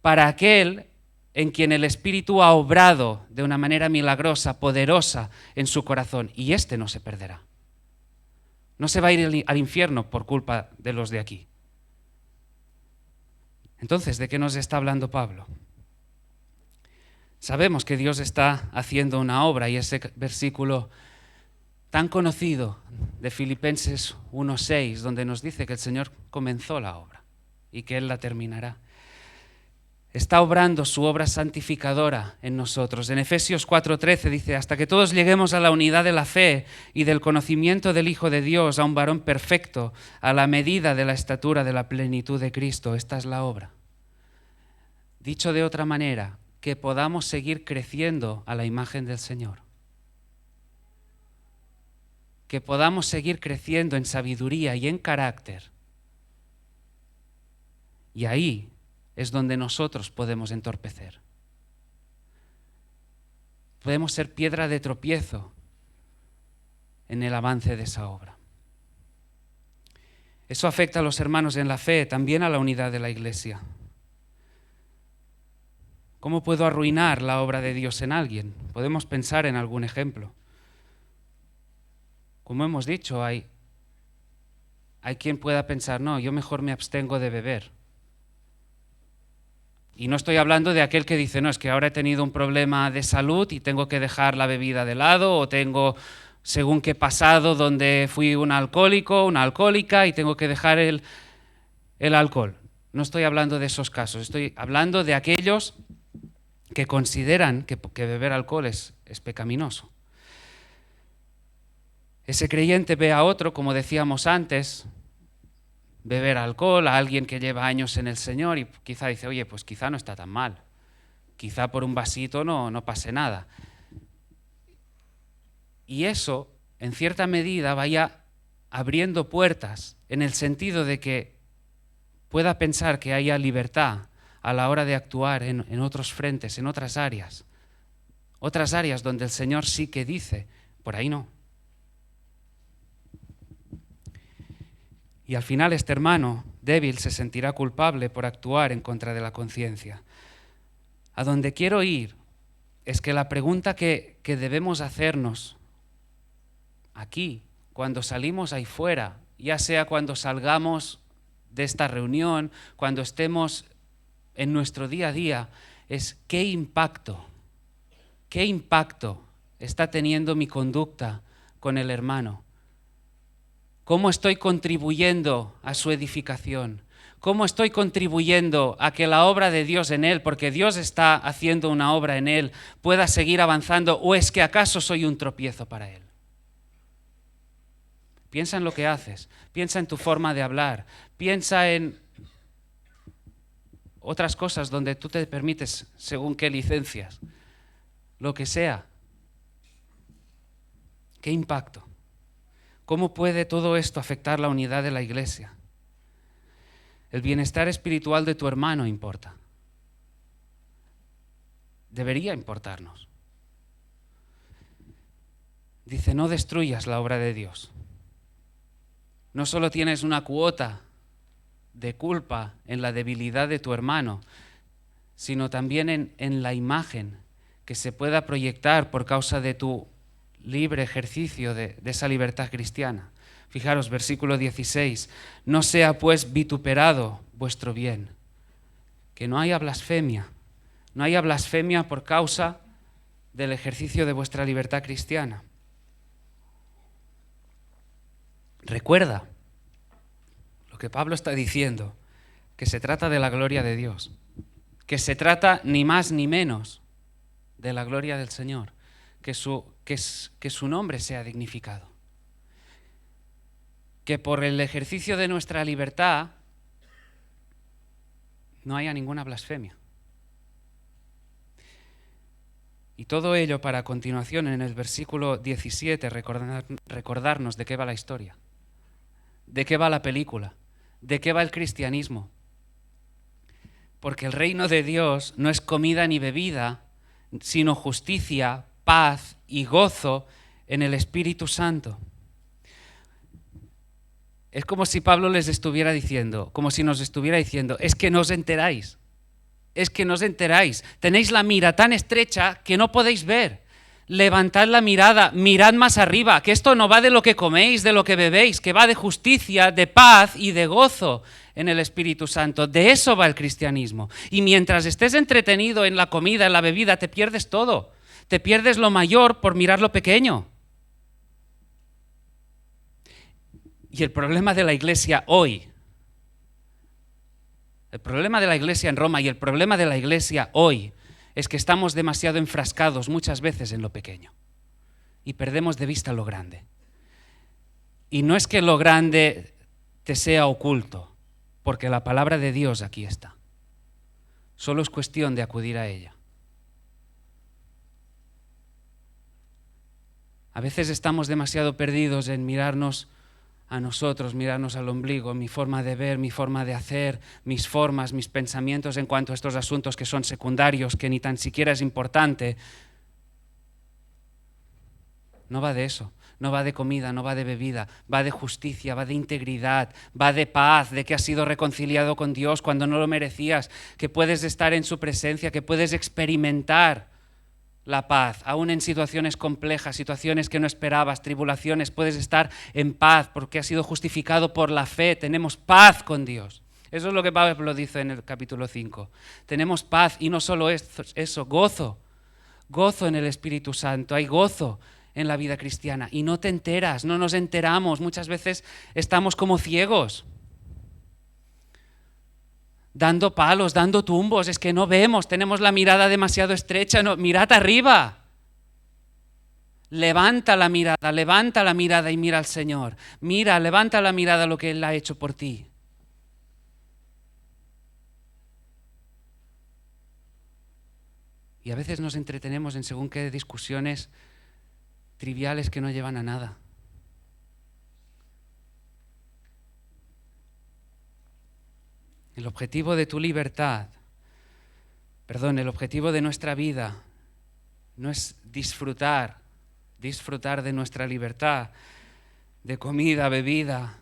para aquel en quien el Espíritu ha obrado de una manera milagrosa, poderosa en su corazón. Y este no se perderá. No se va a ir al infierno por culpa de los de aquí. Entonces, ¿de qué nos está hablando Pablo? Sabemos que Dios está haciendo una obra y ese versículo tan conocido de Filipenses 1:6, donde nos dice que el Señor comenzó la obra y que Él la terminará. Está obrando su obra santificadora en nosotros. En Efesios 4:13 dice, hasta que todos lleguemos a la unidad de la fe y del conocimiento del Hijo de Dios, a un varón perfecto, a la medida de la estatura de la plenitud de Cristo. Esta es la obra. Dicho de otra manera, que podamos seguir creciendo a la imagen del Señor. Que podamos seguir creciendo en sabiduría y en carácter. Y ahí es donde nosotros podemos entorpecer. Podemos ser piedra de tropiezo en el avance de esa obra. Eso afecta a los hermanos en la fe, también a la unidad de la Iglesia. ¿Cómo puedo arruinar la obra de Dios en alguien? Podemos pensar en algún ejemplo. Como hemos dicho, hay quien pueda pensar, no, yo mejor me abstengo de beber. Y no estoy hablando de aquel que dice, no, es que ahora he tenido un problema de salud y tengo que dejar la bebida de lado, o tengo según qué pasado donde fui un alcohólico, una alcohólica y tengo que dejar el alcohol. No estoy hablando de esos casos, estoy hablando de aquellos que consideran que beber alcohol es pecaminoso. Ese creyente ve a otro, como decíamos antes, beber alcohol, a alguien que lleva años en el Señor y quizá dice, oye, pues quizá no está tan mal. Quizá por un vasito no pase nada. Y eso, en cierta medida, vaya abriendo puertas en el sentido de que pueda pensar que haya libertad a la hora de actuar en otros frentes, en otras áreas donde el Señor sí que dice, por ahí no. Y al final este hermano débil se sentirá culpable por actuar en contra de la conciencia. A donde quiero ir es que la pregunta que debemos hacernos aquí, cuando salimos ahí fuera, ya sea cuando salgamos de esta reunión, cuando estemos en nuestro día a día, es ¿qué impacto está teniendo mi conducta con el hermano? ¿Cómo estoy contribuyendo a su edificación? ¿Cómo estoy contribuyendo a que la obra de Dios en él, porque Dios está haciendo una obra en él, pueda seguir avanzando? ¿O es que acaso soy un tropiezo para él? Piensa en lo que haces, piensa en tu forma de hablar, piensa en otras cosas donde tú te permites según qué licencias, lo que sea. ¿Qué impacto? ¿Cómo puede todo esto afectar la unidad de la Iglesia? El bienestar espiritual de tu hermano importa. Debería importarnos. Dice, no destruyas la obra de Dios. No solo tienes una cuota de culpa en la debilidad de tu hermano, sino también en la imagen que se pueda proyectar por causa de tu libre ejercicio de esa libertad cristiana. Fijaros, versículo 16. No sea pues vituperado vuestro bien. Que no haya blasfemia. No haya blasfemia por causa del ejercicio de vuestra libertad cristiana. Recuerda lo que Pablo está diciendo, que se trata de la gloria de Dios, que se trata ni más ni menos de la gloria del Señor, que su nombre sea dignificado. Que por el ejercicio de nuestra libertad no haya ninguna blasfemia. Y todo ello para a continuación en el versículo 17 recordarnos de qué va la historia, de qué va la película, de qué va el cristianismo. Porque el reino de Dios no es comida ni bebida, sino justicia, paz y gozo en el Espíritu Santo. Es como si Pablo les estuviera diciendo, como si nos estuviera diciendo, es que no os enteráis, tenéis la mira tan estrecha que no podéis ver. Levantad la mirada, mirad más arriba, que esto no va de lo que coméis, de lo que bebéis, que va de justicia, de paz y de gozo en el Espíritu Santo. De eso va el cristianismo. Y mientras estés entretenido en la comida, en la bebida, te pierdes todo. Te pierdes lo mayor por mirar lo pequeño. Y el problema de la iglesia hoy, el problema de la iglesia en Roma y el problema de la iglesia hoy es que estamos demasiado enfrascados muchas veces en lo pequeño y perdemos de vista lo grande. Y no es que lo grande te sea oculto, porque la palabra de Dios aquí está. Solo es cuestión de acudir a ella. A veces estamos demasiado perdidos en mirarnos a nosotros, mirarnos al ombligo, mi forma de ver, mi forma de hacer, mis formas, mis pensamientos en cuanto a estos asuntos que son secundarios, que ni tan siquiera es importante. No va de eso, no va de comida, no va de bebida, va de justicia, va de integridad, va de paz, de que has sido reconciliado con Dios cuando no lo merecías, que puedes estar en su presencia, que puedes experimentar la paz, aún en situaciones complejas, situaciones que no esperabas, tribulaciones, puedes estar en paz porque has sido justificado por la fe, tenemos paz con Dios. Eso es lo que Pablo dice en el capítulo 5. Tenemos paz y no solo eso, gozo en el Espíritu Santo, hay gozo en la vida cristiana y no te enteras, no nos enteramos, muchas veces estamos como ciegos. Dando palos, dando tumbos, es que no vemos, tenemos la mirada demasiado estrecha, no, mirad arriba. Levanta la mirada y mira al Señor. Mira, levanta la mirada a lo que Él ha hecho por ti. Y a veces nos entretenemos en según qué discusiones triviales que no llevan a nada. El objetivo de tu libertad, el objetivo de nuestra vida no es disfrutar de nuestra libertad, de comida, bebida,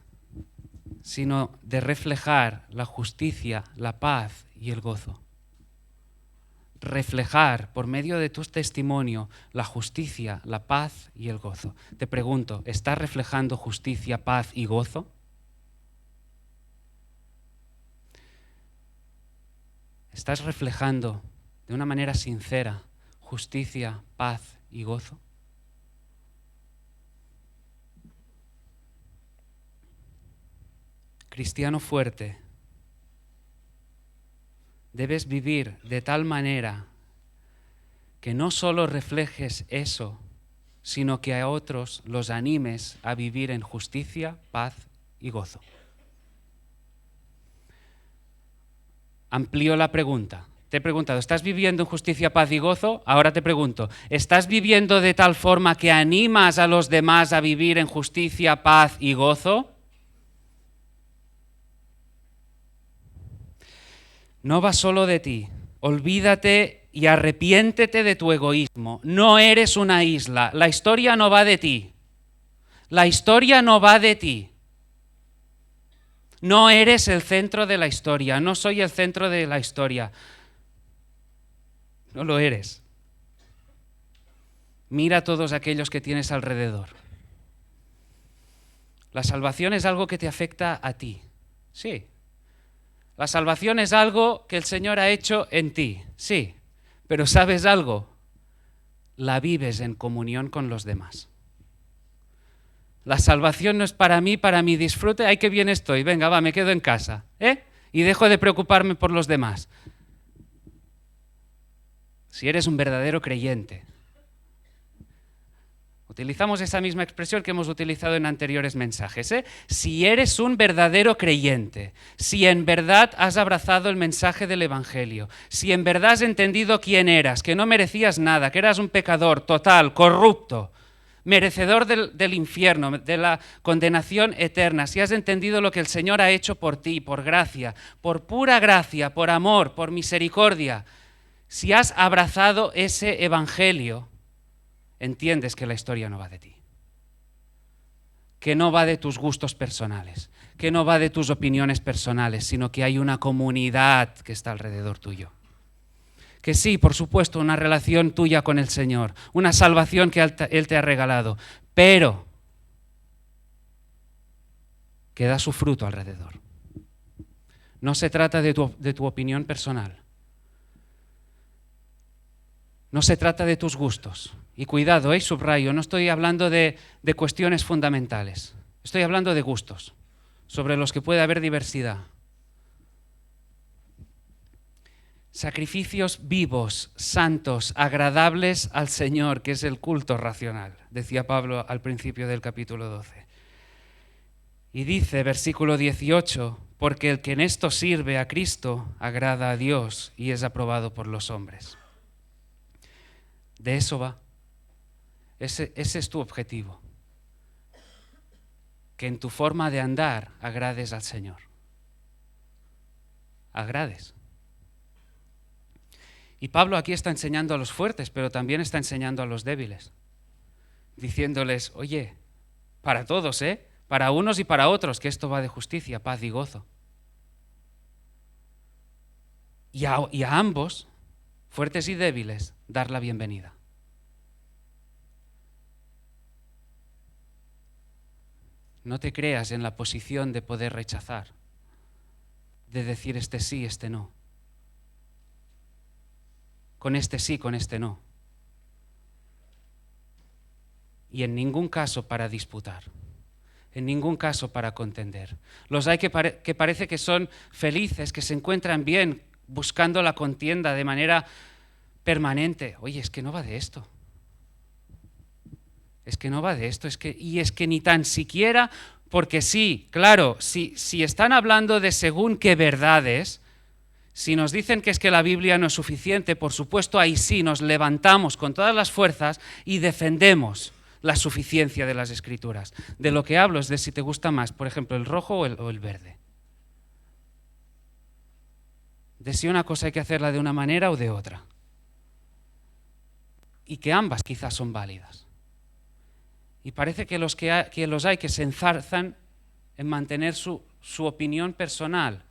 sino de reflejar la justicia, la paz y el gozo. Reflejar por medio de tu testimonio la justicia, la paz y el gozo. Te pregunto, ¿estás reflejando justicia, paz y gozo? ¿Estás reflejando de una manera sincera justicia, paz y gozo? Cristiano fuerte, debes vivir de tal manera que no solo reflejes eso, sino que a otros los animes a vivir en justicia, paz y gozo. Amplío la pregunta. Te he preguntado, ¿estás viviendo en justicia, paz y gozo? Ahora te pregunto, ¿estás viviendo de tal forma que animas a los demás a vivir en justicia, paz y gozo? No va solo de ti. Olvídate y arrepiéntete de tu egoísmo. No eres una isla. La historia no va de ti. La historia no va de ti. No eres el centro de la historia. No soy el centro de la historia. No lo eres. Mira a todos aquellos que tienes alrededor. La salvación es algo que te afecta a ti. Sí. La salvación es algo que el Señor ha hecho en ti. Sí. Pero ¿sabes algo? La vives en comunión con los demás. La salvación no es para mi disfrute. ¡Ay, qué bien estoy! Venga, va, me quedo en casa. Y dejo de preocuparme por los demás. Si eres un verdadero creyente. Utilizamos esa misma expresión que hemos utilizado en anteriores mensajes. Si eres un verdadero creyente, si en verdad has abrazado el mensaje del Evangelio, si en verdad has entendido quién eras, que no merecías nada, que eras un pecador total, corrupto, merecedor del infierno, de la condenación eterna, si has entendido lo que el Señor ha hecho por ti, por gracia, por pura gracia, por amor, por misericordia, si has abrazado ese Evangelio, entiendes que la historia no va de ti, que no va de tus gustos personales, que no va de tus opiniones personales, sino que hay una comunidad que está alrededor tuyo. Que sí, por supuesto, una relación tuya con el Señor, una salvación que Él te ha regalado, pero que da su fruto alrededor. No se trata de tu opinión personal. No se trata de tus gustos. Y cuidado, subrayo, no estoy hablando de cuestiones fundamentales. Estoy hablando de gustos, sobre los que puede haber diversidad. Sacrificios vivos, santos, agradables al Señor, que es el culto racional, decía Pablo al principio del capítulo 12. Y dice, versículo 18, porque el que en esto sirve a Cristo agrada a Dios y es aprobado por los hombres. De eso va. Ese es tu objetivo. Que en tu forma de andar agrades al Señor. Agrades. Y Pablo aquí está enseñando a los fuertes, pero también está enseñando a los débiles. Diciéndoles, oye, para todos, para unos y para otros, que esto va de justicia, paz y gozo. Y a ambos, fuertes y débiles, dar la bienvenida. No te creas en la posición de poder rechazar, de decir este sí, este no. Con este sí, con este no. Y en ningún caso para disputar, en ningún caso para contender. Los hay que parece que son felices, que se encuentran bien, buscando la contienda de manera permanente. Oye, es que no va de esto. Es que no va de esto, y es que ni tan siquiera, porque sí, claro, si están hablando de según qué verdades, si nos dicen que es que la Biblia no es suficiente, por supuesto ahí sí nos levantamos con todas las fuerzas y defendemos la suficiencia de las Escrituras. De lo que hablo es de si te gusta más, por ejemplo, el rojo o el verde. De si una cosa hay que hacerla de una manera o de otra. Y que ambas quizás son válidas. Y parece que los hay que se enzarzan en mantener su opinión personal.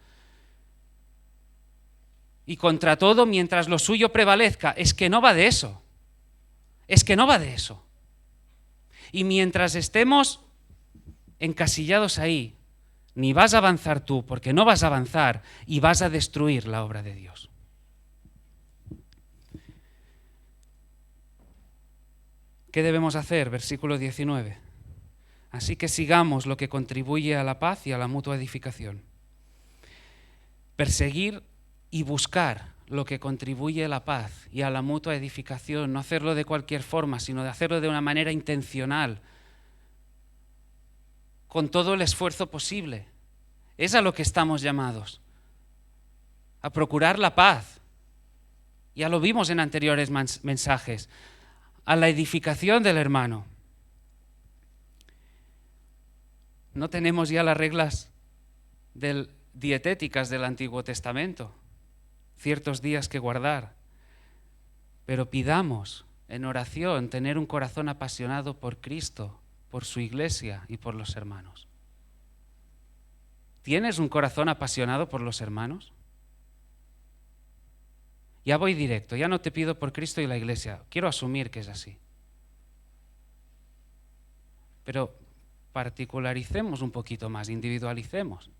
Y contra todo, mientras lo suyo prevalezca, es que no va de eso. Es que no va de eso. Y mientras estemos encasillados ahí, ni vas a avanzar tú, porque no vas a avanzar y vas a destruir la obra de Dios. ¿Qué debemos hacer? Versículo 19. Así que sigamos lo que contribuye a la paz y a la mutua edificación. Perseguir y buscar lo que contribuye a la paz y a la mutua edificación. No hacerlo de cualquier forma, sino de hacerlo de una manera intencional, con todo el esfuerzo posible. Es a lo que estamos llamados, a procurar la paz. Ya lo vimos en anteriores mensajes. A la edificación del hermano. No tenemos ya las reglas dietéticas del Antiguo Testamento, ciertos días que guardar, pero pidamos en oración tener un corazón apasionado por Cristo, por su iglesia y por los hermanos. ¿Tienes un corazón apasionado por los hermanos? Ya voy directo, ya no te pido por Cristo y la iglesia. Quiero asumir que es así. Pero particularicemos un poquito más, individualicemos.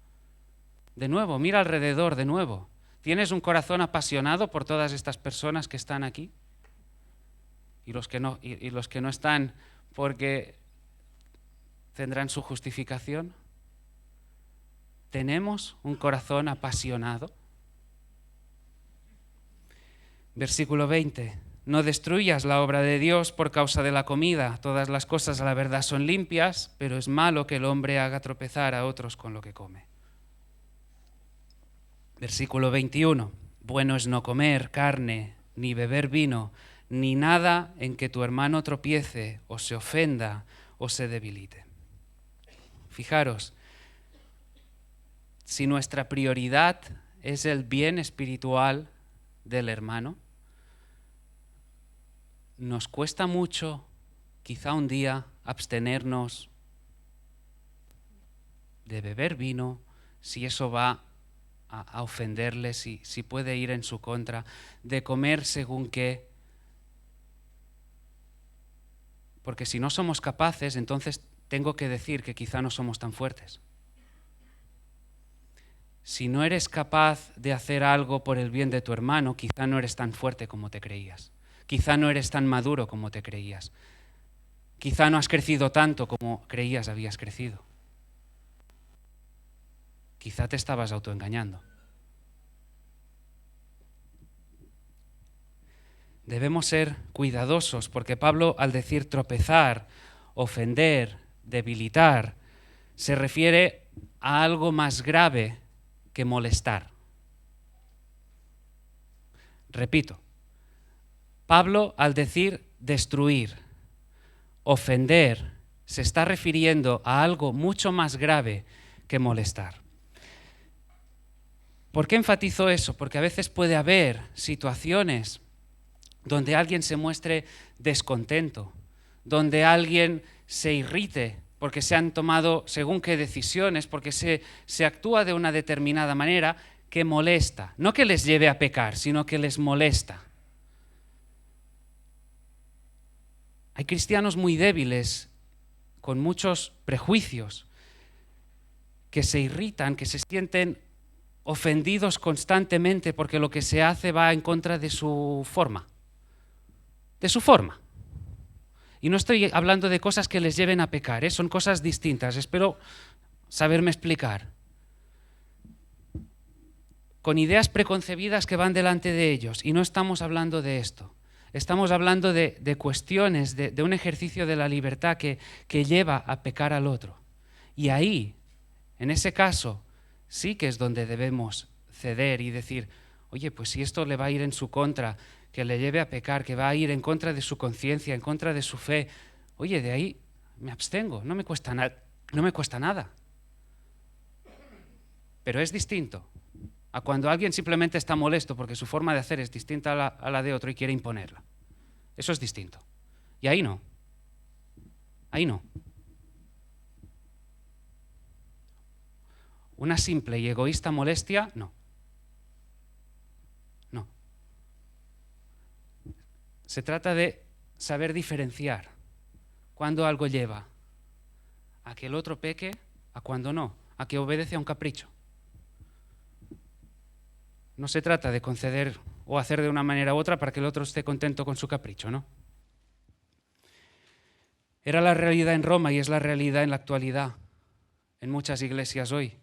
De nuevo, mira alrededor, de nuevo. ¿Tienes un corazón apasionado por todas estas personas que están aquí? Y los que no están, porque tendrán su justificación. ¿Tenemos un corazón apasionado? Versículo 20. No destruyas la obra de Dios por causa de la comida. Todas las cosas a la verdad son limpias, pero es malo que el hombre haga tropezar a otros con lo que come. Versículo 21. Bueno es no comer carne, ni beber vino, ni nada en que tu hermano tropiece, o se ofenda, o se debilite. Fijaros, si nuestra prioridad es el bien espiritual del hermano, nos cuesta mucho, quizá un día, abstenernos de beber vino, si eso va a ofenderle, si puede ir en su contra, de comer según qué. Porque si no somos capaces, entonces tengo que decir que quizá no somos tan fuertes. Si no eres capaz de hacer algo por el bien de tu hermano, quizá no eres tan fuerte como te creías. Quizá no eres tan maduro como te creías. Quizá no has crecido tanto como creías habías crecido. Quizá te estabas autoengañando. Debemos ser cuidadosos porque Pablo, al decir tropezar, ofender, debilitar, se refiere a algo más grave que molestar. Repito, Pablo, al decir destruir, ofender, se está refiriendo a algo mucho más grave que molestar. ¿Por qué enfatizo eso? Porque a veces puede haber situaciones donde alguien se muestre descontento, donde alguien se irrite porque se han tomado según qué decisiones, porque se actúa de una determinada manera que molesta. No que les lleve a pecar, sino que les molesta. Hay cristianos muy débiles, con muchos prejuicios, que se irritan, que se sienten ofendidos constantemente porque lo que se hace va en contra de su forma. De su forma. Y no estoy hablando de cosas que les lleven a pecar, son cosas distintas. Espero saberme explicar. Con ideas preconcebidas que van delante de ellos. Y no estamos hablando de esto. Estamos hablando de cuestiones, de un ejercicio de la libertad que lleva a pecar al otro. Y ahí, en ese caso, sí que es donde debemos ceder y decir, oye, pues si esto le va a ir en su contra, que le lleve a pecar, que va a ir en contra de su conciencia, en contra de su fe, oye, de ahí me abstengo, no me cuesta nada. Pero es distinto a cuando alguien simplemente está molesto porque su forma de hacer es distinta a la de otro y quiere imponerla. Eso es distinto. Y ahí no. Ahí no. Una simple y egoísta molestia, no. No. Se trata de saber diferenciar cuando algo lleva a que el otro peque, a cuando no, a que obedece a un capricho. No se trata de conceder o hacer de una manera u otra para que el otro esté contento con su capricho, ¿no? Era la realidad en Roma y es la realidad en la actualidad, en muchas iglesias hoy.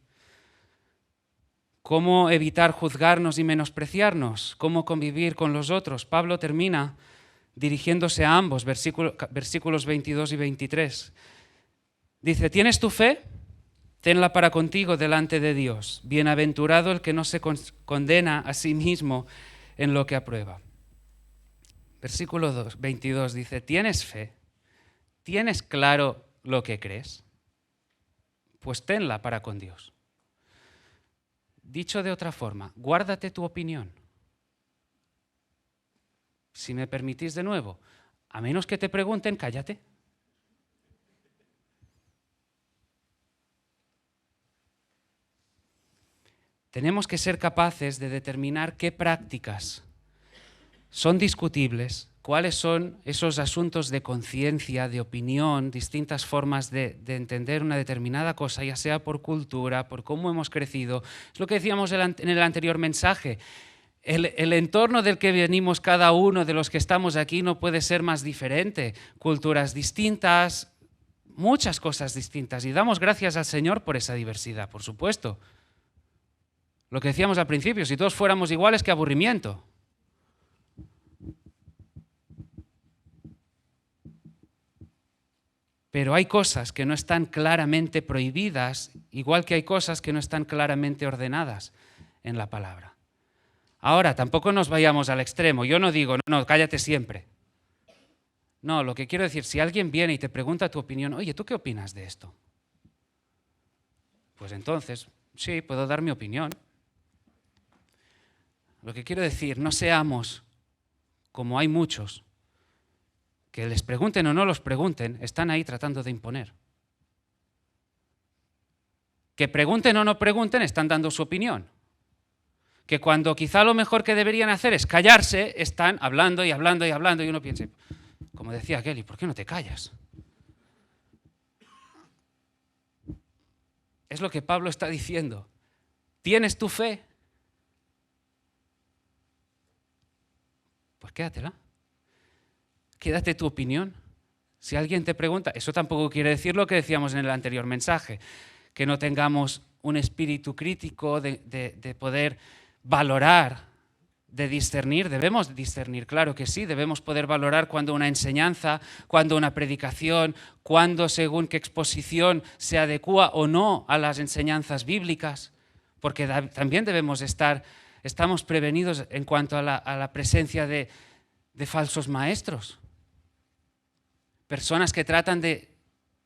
¿Cómo evitar juzgarnos y menospreciarnos? ¿Cómo convivir con los otros? Pablo termina dirigiéndose a ambos, versículos 22 y 23. Dice, ¿tienes tu fe? Tenla para contigo delante de Dios. Bienaventurado el que no se condena a sí mismo en lo que aprueba. Versículo 22 dice, ¿tienes fe? ¿Tienes claro lo que crees? Pues tenla para con Dios. Dicho de otra forma, guárdate tu opinión. Si me permitís de nuevo, a menos que te pregunten, cállate. Tenemos que ser capaces de determinar qué prácticas son discutibles, cuáles son esos asuntos de conciencia, de opinión, distintas formas de entender una determinada cosa, ya sea por cultura, por cómo hemos crecido. Es lo que decíamos en el anterior mensaje. El entorno del que venimos cada uno de los que estamos aquí no puede ser más diferente. Culturas distintas, muchas cosas distintas. Y damos gracias al Señor por esa diversidad, por supuesto. Lo que decíamos al principio, si todos fuéramos iguales, qué aburrimiento. Pero hay cosas que no están claramente prohibidas, igual que hay cosas que no están claramente ordenadas en la palabra. Ahora, tampoco nos vayamos al extremo. Yo no digo, no, cállate siempre. No, lo que quiero decir, si alguien viene y te pregunta tu opinión, oye, ¿tú qué opinas de esto? Pues entonces, sí, puedo dar mi opinión. Lo que quiero decir, no seamos como hay muchos, que les pregunten o no los pregunten, están ahí tratando de imponer. Que pregunten o no pregunten, están dando su opinión. Que cuando quizá lo mejor que deberían hacer es callarse, están hablando y hablando y hablando, y uno piensa, como decía Kelly, ¿por qué no te callas? Es lo que Pablo está diciendo. ¿Tienes tu fe? Pues quédatela. Quédate tu opinión. Si alguien te pregunta, eso tampoco quiere decir lo que decíamos en el anterior mensaje, que no tengamos un espíritu crítico de poder valorar, de discernir. Debemos discernir, claro que sí, debemos poder valorar cuando una enseñanza, cuando una predicación, cuando según qué exposición se adecúa o no a las enseñanzas bíblicas, porque también estamos prevenidos en cuanto a la presencia de falsos maestros. Personas que tratan de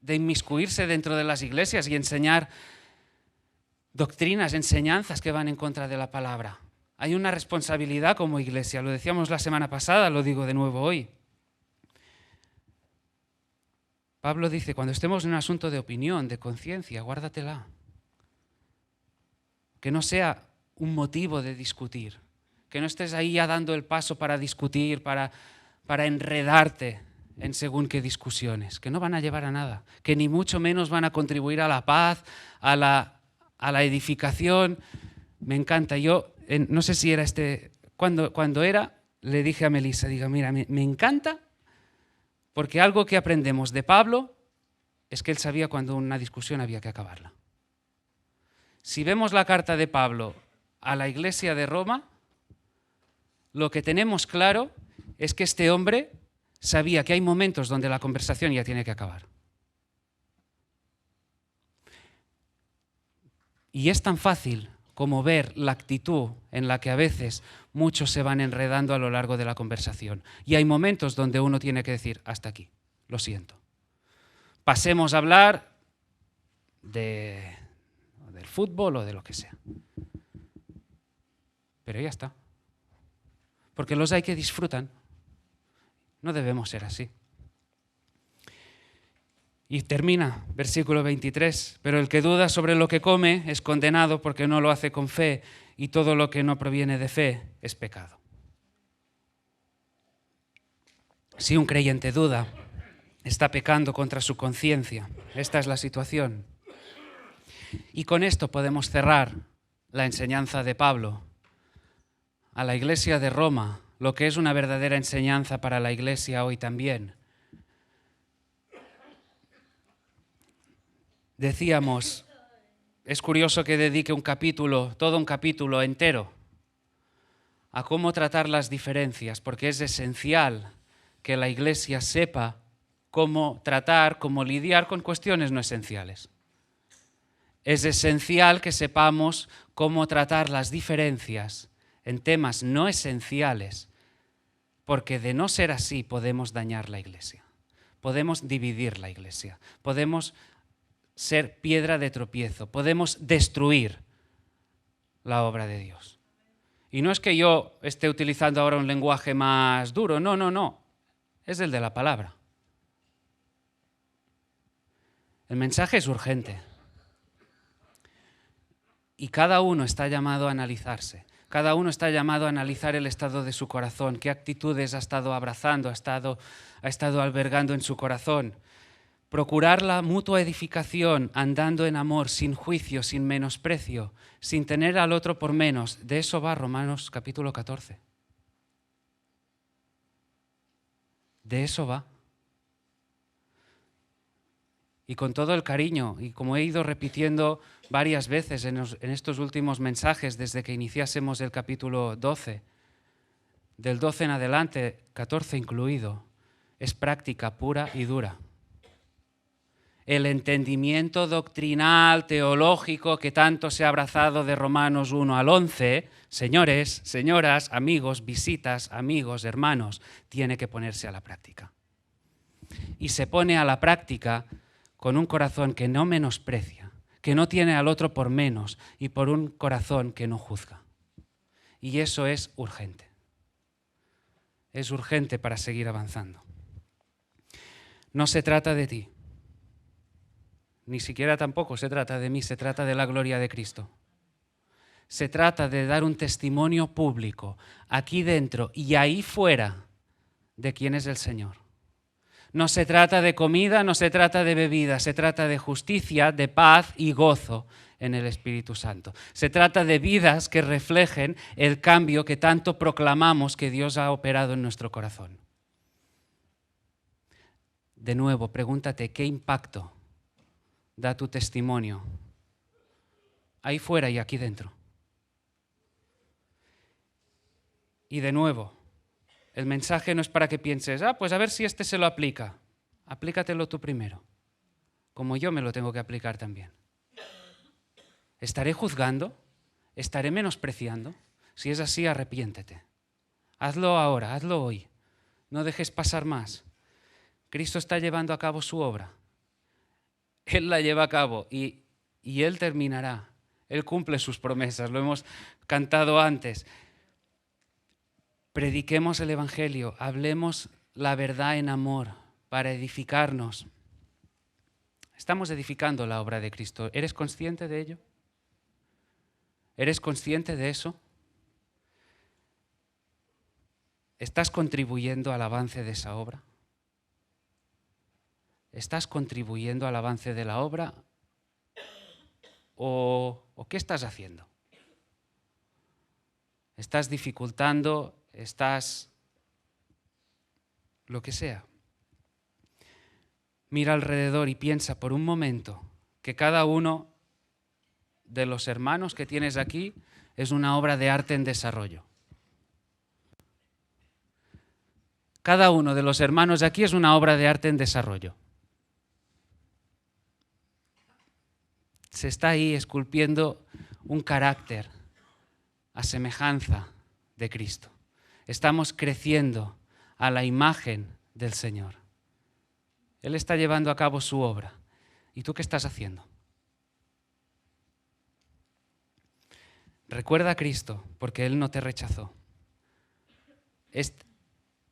inmiscuirse dentro de las iglesias y enseñar doctrinas, enseñanzas que van en contra de la palabra. Hay una responsabilidad como iglesia, lo decíamos la semana pasada, lo digo de nuevo hoy. Pablo dice, cuando estemos en un asunto de opinión, de conciencia, guárdatela. Que no sea un motivo de discutir, que no estés ahí ya dando el paso para discutir, para enredarte en según qué discusiones, que no van a llevar a nada, que ni mucho menos van a contribuir a la paz, a la edificación. Me encanta. Yo, no sé si era cuando era, le dije a Melissa, digo, mira, me encanta porque algo que aprendemos de Pablo es que él sabía cuando una discusión había que acabarla. Si vemos la carta de Pablo a la iglesia de Roma, lo que tenemos claro es que este hombre sabía que hay momentos donde la conversación ya tiene que acabar. Y es tan fácil como ver la actitud en la que a veces muchos se van enredando a lo largo de la conversación. Y hay momentos donde uno tiene que decir, hasta aquí, lo siento. Pasemos a hablar del fútbol o de lo que sea. Pero ya está. Porque los hay que disfrutan. No debemos ser así. Y termina, versículo 23, pero el que duda sobre lo que come es condenado porque no lo hace con fe, y todo lo que no proviene de fe es pecado. Si un creyente duda, está pecando contra su conciencia. Esta es la situación. Y con esto podemos cerrar la enseñanza de Pablo a la iglesia de Roma, lo que es una verdadera enseñanza para la iglesia hoy también. Decíamos, es curioso que dedique todo un capítulo entero a cómo tratar las diferencias, porque es esencial que la iglesia sepa cómo tratar, cómo lidiar con cuestiones no esenciales. Es esencial que sepamos cómo tratar las diferencias en temas no esenciales, porque de no ser así podemos dañar la iglesia, podemos dividir la iglesia, podemos ser piedra de tropiezo, podemos destruir la obra de Dios. Y no es que yo esté utilizando ahora un lenguaje más duro, no, es el de la palabra. El mensaje es urgente. Y cada uno está llamado a analizarse. Cada uno está llamado a analizar el estado de su corazón, qué actitudes ha estado abrazando, ha estado albergando en su corazón. Procurar la mutua edificación, andando en amor, sin juicio, sin menosprecio, sin tener al otro por menos. De eso va Romanos capítulo 14. De eso va. Y con todo el cariño, y como he ido repitiendo varias veces en estos últimos mensajes desde que iniciásemos el capítulo 12, del 12 en adelante, 14 incluido, es práctica pura y dura. El entendimiento doctrinal, teológico que tanto se ha abrazado de Romanos 1 al 11, señores, señoras, amigos, visitas, amigos, hermanos, tiene que ponerse a la práctica. Y se pone a la práctica con un corazón que no menosprecia, que no tiene al otro por menos y por un corazón que no juzga. Y eso es urgente. Es urgente para seguir avanzando. No se trata de ti. Ni siquiera tampoco se trata de mí, se trata de la gloria de Cristo. Se trata de dar un testimonio público, aquí dentro y ahí fuera, de quién es el Señor. No se trata de comida, no se trata de bebida, se trata de justicia, de paz y gozo en el Espíritu Santo. Se trata de vidas que reflejen el cambio que tanto proclamamos que Dios ha operado en nuestro corazón. De nuevo, pregúntate, ¿qué impacto da tu testimonio ahí fuera y aquí dentro? Y de nuevo, el mensaje no es para que pienses, pues a ver si este se lo aplica. Aplícatelo tú primero, como yo me lo tengo que aplicar también. ¿Estaré juzgando? ¿Estaré menospreciando? Si es así, arrepiéntete. Hazlo ahora, hazlo hoy. No dejes pasar más. Cristo está llevando a cabo su obra. Él la lleva a cabo y Él terminará. Él cumple sus promesas, lo hemos cantado antes. Prediquemos el Evangelio, hablemos la verdad en amor para edificarnos. Estamos edificando la obra de Cristo. ¿Eres consciente de ello? ¿Eres consciente de eso? ¿Estás contribuyendo al avance de esa obra? ¿Estás contribuyendo al avance de la obra? ¿O qué estás haciendo? ¿Estás dificultando? ¿Estás lo que sea? Mira alrededor y piensa por un momento que cada uno de los hermanos que tienes aquí es una obra de arte en desarrollo. Cada uno de los hermanos de aquí es una obra de arte en desarrollo. Se está ahí esculpiendo un carácter a semejanza de Cristo. Estamos creciendo a la imagen del Señor. Él está llevando a cabo su obra. ¿Y tú qué estás haciendo? Recuerda a Cristo, porque Él no te rechazó.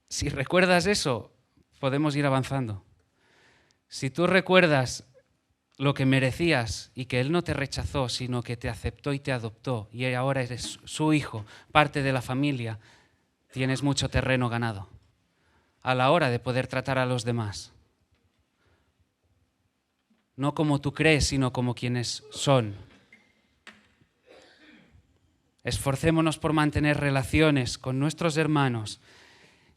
Si recuerdas eso, podemos ir avanzando. Si tú recuerdas lo que merecías y que Él no te rechazó, sino que te aceptó y te adoptó, y ahora eres su hijo, parte de la familia, tienes mucho terreno ganado a la hora de poder tratar a los demás. No como tú crees, sino como quienes son. Esforcémonos por mantener relaciones con nuestros hermanos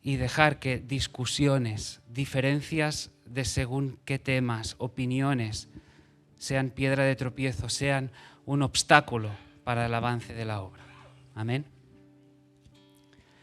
y dejar que discusiones, diferencias de según qué temas, opiniones, sean piedra de tropiezo, sean un obstáculo para el avance de la obra. Amén.